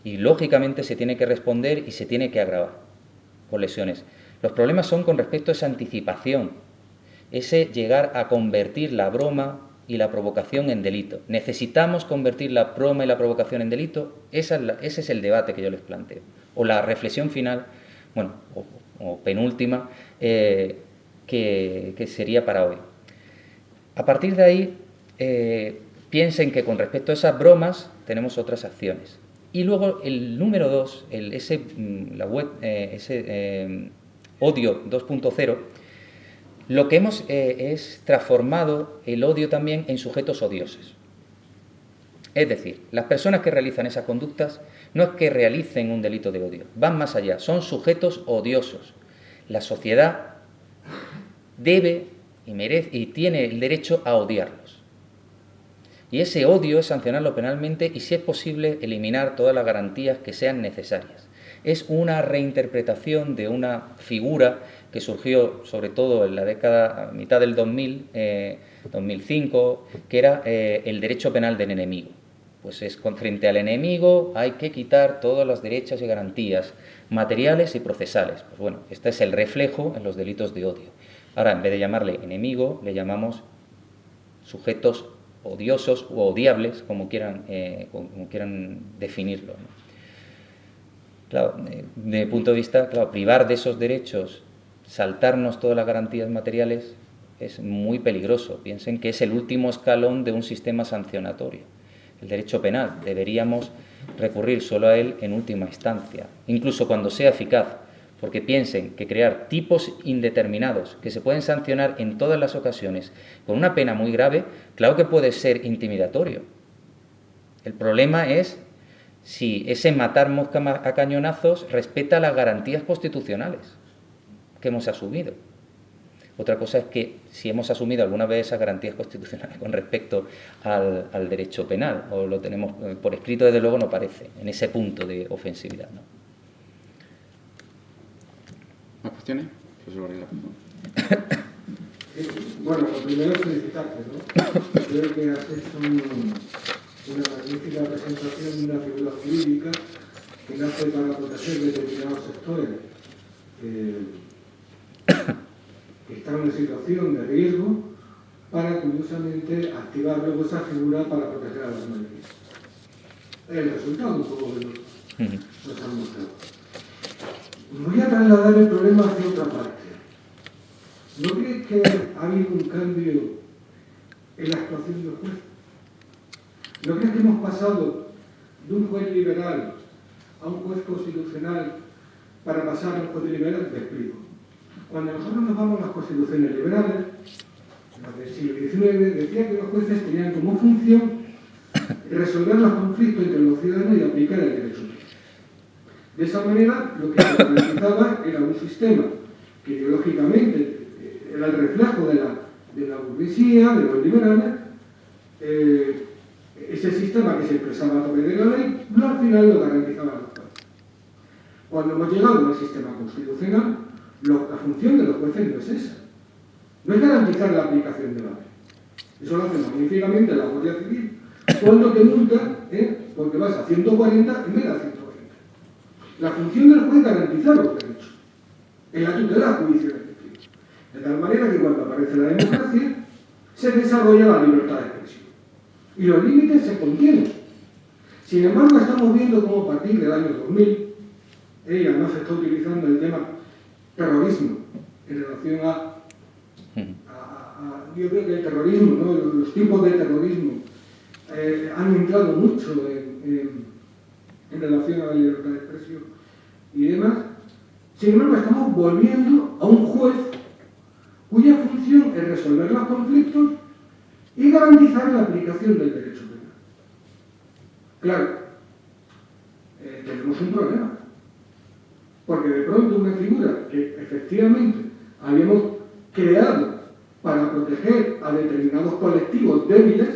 y lógicamente se tiene que responder y se tiene que agravar con lesiones. Los problemas son con respecto a esa anticipación, ese llegar a convertir la broma y la provocación en delito. ¿Necesitamos convertir la broma y la provocación en delito? Ese es el debate que yo les planteo. O la reflexión final, bueno, o penúltima, que sería para hoy. A partir de ahí, piensen que con respecto a esas bromas tenemos otras acciones. Y luego el número 2, ese odio 2.0, lo que hemos es transformado el odio también en sujetos odiosos. Es decir, las personas que realizan esas conductas no es que realicen un delito de odio, van más allá, son sujetos odiosos. La sociedad debe y merece y tiene el derecho a odiarlos. Y ese odio es sancionarlo penalmente y, si es posible, eliminar todas las garantías que sean necesarias. Es una reinterpretación de una figura que surgió sobre todo en la década, a mitad del 2000, 2005, que era el derecho penal del enemigo. Pues es frente al enemigo hay que quitar todas las derechas y garantías materiales y procesales. Pues bueno, este es el reflejo en los delitos de odio. Ahora, en vez de llamarle enemigo, le llamamos sujetos odiosos o odiables, como quieran definirlo, ¿no? Claro, desde mi punto de vista, claro, privar de esos derechos, saltarnos todas las garantías materiales, es muy peligroso. Piensen que es el último escalón de un sistema sancionatorio. El derecho penal, deberíamos recurrir solo a él en última instancia, incluso cuando sea eficaz, porque piensen que crear tipos indeterminados que se pueden sancionar en todas las ocasiones con una pena muy grave, claro que puede ser intimidatorio. El problema es si ese matar mosca a cañonazos respeta las garantías constitucionales que hemos asumido. Otra cosa es que si hemos asumido alguna vez esas garantías constitucionales con respecto al derecho penal, o lo tenemos por escrito, desde luego no parece, en ese punto de ofensividad, ¿no? ¿Más cuestiones? Bueno, lo primero es felicitarte, ¿no? Creo que has hecho una magnífica presentación de una figura jurídica que nace para proteger determinados sectores que están en una situación de riesgo, para curiosamente activar luego esa figura para proteger a las mayorías. El resultado un poco de nos han mostrado. Voy a trasladar el problema hacia otra parte. ¿No crees que ha habido un cambio en la actuación del juez? ¿No crees que hemos pasado de un juez liberal a un juez constitucional para pasar a un juez liberal? Te explico. Cuando nosotros nos vamos a las constituciones liberales, las del siglo XIX, decía que los jueces tenían como función resolver los conflictos entre los ciudadanos y aplicar el derecho. De esa manera, lo que se garantizaba era un sistema que ideológicamente era el reflejo de la burguesía, de los liberales. Ese sistema que se expresaba a través de la ley, al final lo garantizaban los jueces. Cuando hemos llegado al sistema constitucional, la función de los jueces no es esa. No es garantizar la aplicación de la ley. Eso lo hace magníficamente la Guardia Civil cuando te multa, porque vas a 140 en vez de a 120. La función del juez es garantizar los derechos en la tutela judicial efectiva. De tal manera que cuando aparece la democracia, se desarrolla la libertad de expresión. Y los límites se contienen. Sin embargo, estamos viendo cómo a partir del año 2000, no se está utilizando el tema terrorismo en relación yo creo que el terrorismo, ¿no? Los tipos de terrorismo han entrado mucho en relación a la libertad de expresión y demás. Sin embargo, estamos volviendo a un juez cuya función es resolver los conflictos y garantizar la aplicación del derecho penal. Claro, tenemos un problema. Porque de pronto una figura que efectivamente habíamos creado para proteger a determinados colectivos débiles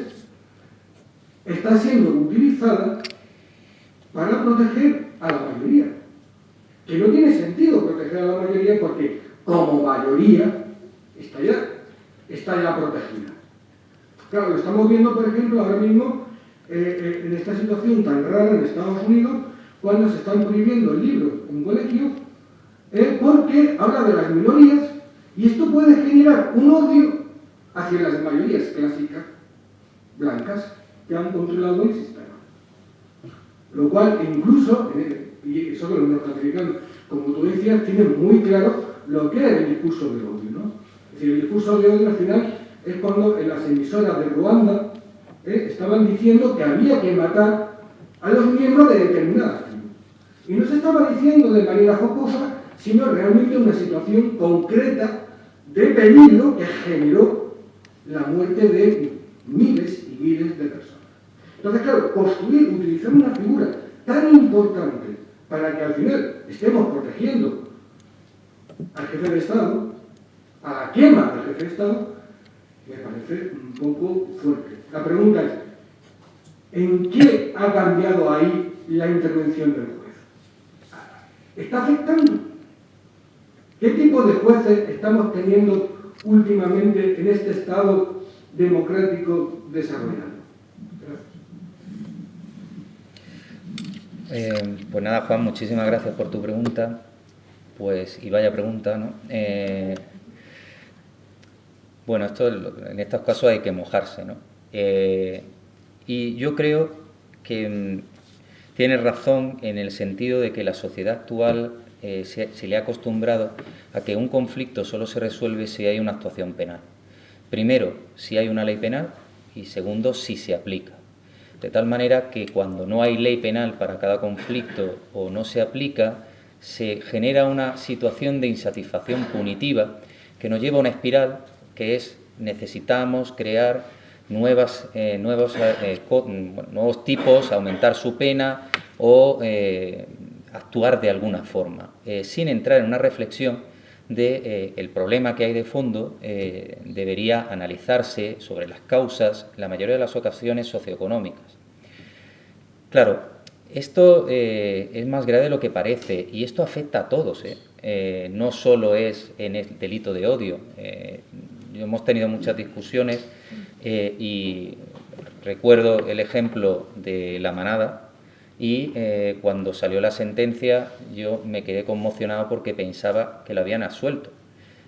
está siendo utilizada para proteger a la mayoría. Que no tiene sentido proteger a la mayoría porque como mayoría está ya protegida. Claro, lo estamos viendo, por ejemplo, ahora mismo en esta situación tan rara en Estados Unidos, cuando se están prohibiendo el libro en colegios, porque habla de las minorías y esto puede generar un odio hacia las mayorías clásicas, blancas, que han controlado el sistema. Lo cual incluso, y eso que los norteamericanos, como tú decías, tienen muy claro lo que es el discurso de odio, ¿no? Es decir, el discurso de odio al final es cuando en las emisoras de Ruanda estaban diciendo que había que matar a los miembros de determinadas tribus. Y no se estaba diciendo de manera jocosa, sino realmente una situación concreta de peligro que generó la muerte de miles y miles de personas. Entonces, claro, utilizar una figura tan importante para que al final estemos protegiendo al jefe de Estado, a la quema del jefe de Estado, me parece un poco fuerte. La pregunta es, ¿en qué ha cambiado ahí la intervención del juez? ¿Está afectando? ¿Qué tipo de jueces estamos teniendo últimamente en este Estado democrático desarrollado? Pues nada, Juan, muchísimas gracias por tu pregunta. Pues, y vaya pregunta, ¿no? Bueno, en estos casos hay que mojarse, ¿no? Y yo creo que tienes razón en el sentido de que la sociedad actual se le ha acostumbrado a que un conflicto solo se resuelve si hay una actuación penal. Primero, si hay una ley penal y segundo, si se aplica. De tal manera que cuando no hay ley penal para cada conflicto o no se aplica, se genera una situación de insatisfacción punitiva que nos lleva a una espiral que es necesitamos crear nuevos tipos, aumentar su pena o actuar de alguna forma, sin entrar en una reflexión de el problema que hay de fondo debería analizarse sobre las causas, la mayoría de las ocasiones socioeconómicas. Claro, esto es más grave de lo que parece y esto afecta a todos, no solo es en el delito de odio. Hemos tenido muchas discusiones y recuerdo el ejemplo de La Manada y cuando salió la sentencia yo me quedé conmocionado porque pensaba que lo habían absuelto.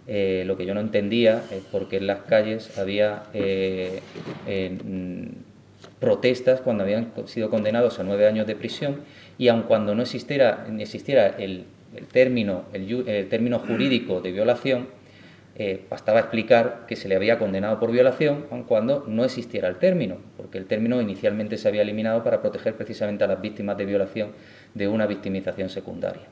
Lo que yo no entendía es por qué en las calles había protestas cuando habían sido condenados a 9 años de prisión y aun cuando no existiera el término jurídico de violación, bastaba explicar que se le había condenado por violación aun cuando no existiera el término, porque el término inicialmente se había eliminado para proteger precisamente a las víctimas de violación de una victimización secundaria.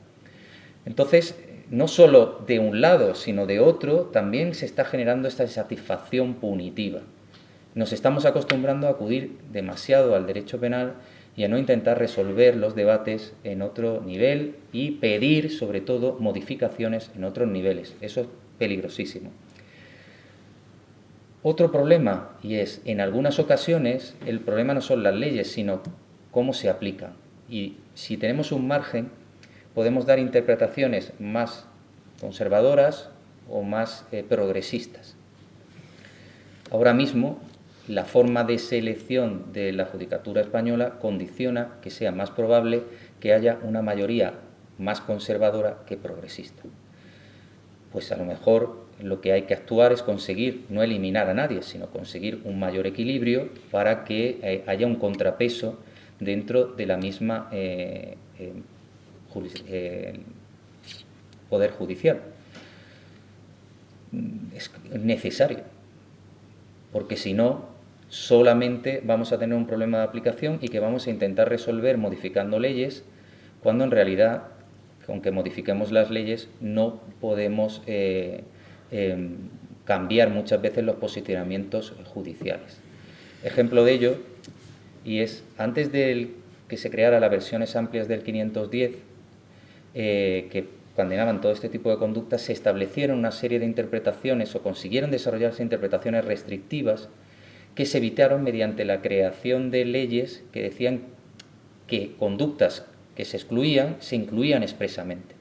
Entonces, no solo de un lado, sino de otro, también se está generando esta insatisfacción punitiva. Nos estamos acostumbrando a acudir demasiado al derecho penal y a no intentar resolver los debates en otro nivel y pedir, sobre todo, modificaciones en otros niveles. Eso es peligrosísimo. Otro problema, y es, en algunas ocasiones, el problema no son las leyes, sino cómo se aplican. Y si tenemos un margen, podemos dar interpretaciones más conservadoras o más progresistas. Ahora mismo, la forma de selección de la judicatura española condiciona que sea más probable que haya una mayoría más conservadora que progresista. Pues a lo mejor lo que hay que actuar es conseguir, no eliminar a nadie, sino conseguir un mayor equilibrio para que haya un contrapeso dentro de la misma Poder Judicial. Es necesario, porque si no, solamente vamos a tener un problema de aplicación y que vamos a intentar resolver modificando leyes, cuando en realidad, aunque modifiquemos las leyes, no podemos cambiar muchas veces los posicionamientos judiciales. Ejemplo de ello, y es antes de que se creara las versiones amplias del 510, que condenaban todo este tipo de conductas, se establecieron una serie de interpretaciones o consiguieron desarrollarse interpretaciones restrictivas que se evitaron mediante la creación de leyes que decían que conductas que se excluían se incluían expresamente.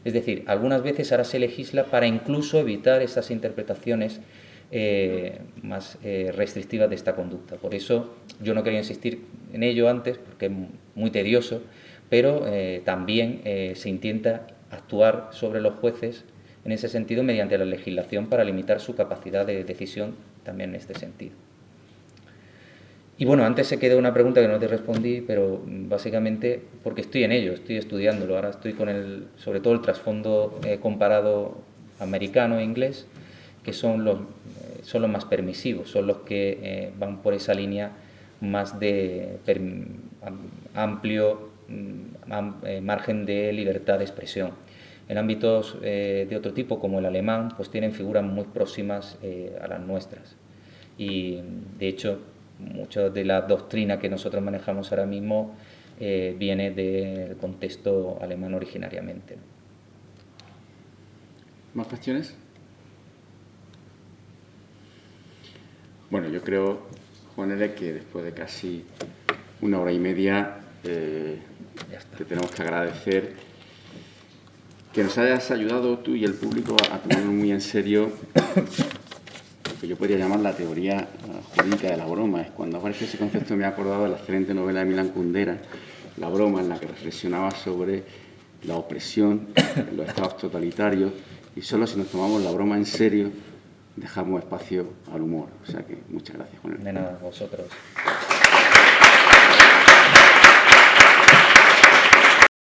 Es decir, algunas veces ahora se legisla para incluso evitar esas interpretaciones más restrictivas de esta conducta. Por eso yo no quería insistir en ello antes, porque es muy tedioso, pero también se intenta actuar sobre los jueces en ese sentido mediante la legislación para limitar su capacidad de decisión también en este sentido. Y bueno, antes se quedó una pregunta que no te respondí, pero básicamente porque estoy en ello, estoy estudiándolo. Ahora estoy con sobre todo el trasfondo comparado americano e inglés, que son los más permisivos, son los que van por esa línea más de amplio margen de libertad de expresión. En ámbitos de otro tipo, como el alemán, pues tienen figuras muy próximas a las nuestras. Y, de hecho, mucha de la doctrina que nosotros manejamos ahora mismo viene del contexto alemán originariamente. ¿Más cuestiones? Bueno, yo creo, Juan L., que después de casi 1 hora y media te tenemos que agradecer que nos hayas ayudado tú y el público a tomarlo muy en serio lo que yo podría llamar la teoría jurídica de la broma. Es cuando aparece ese concepto me he acordado de la excelente novela de Milan Kundera, La broma, en la que reflexionaba sobre la opresión, los estados totalitarios, y solo si nos tomamos la broma en serio dejamos espacio al humor. O sea que muchas gracias, Juan. De nada, vosotros.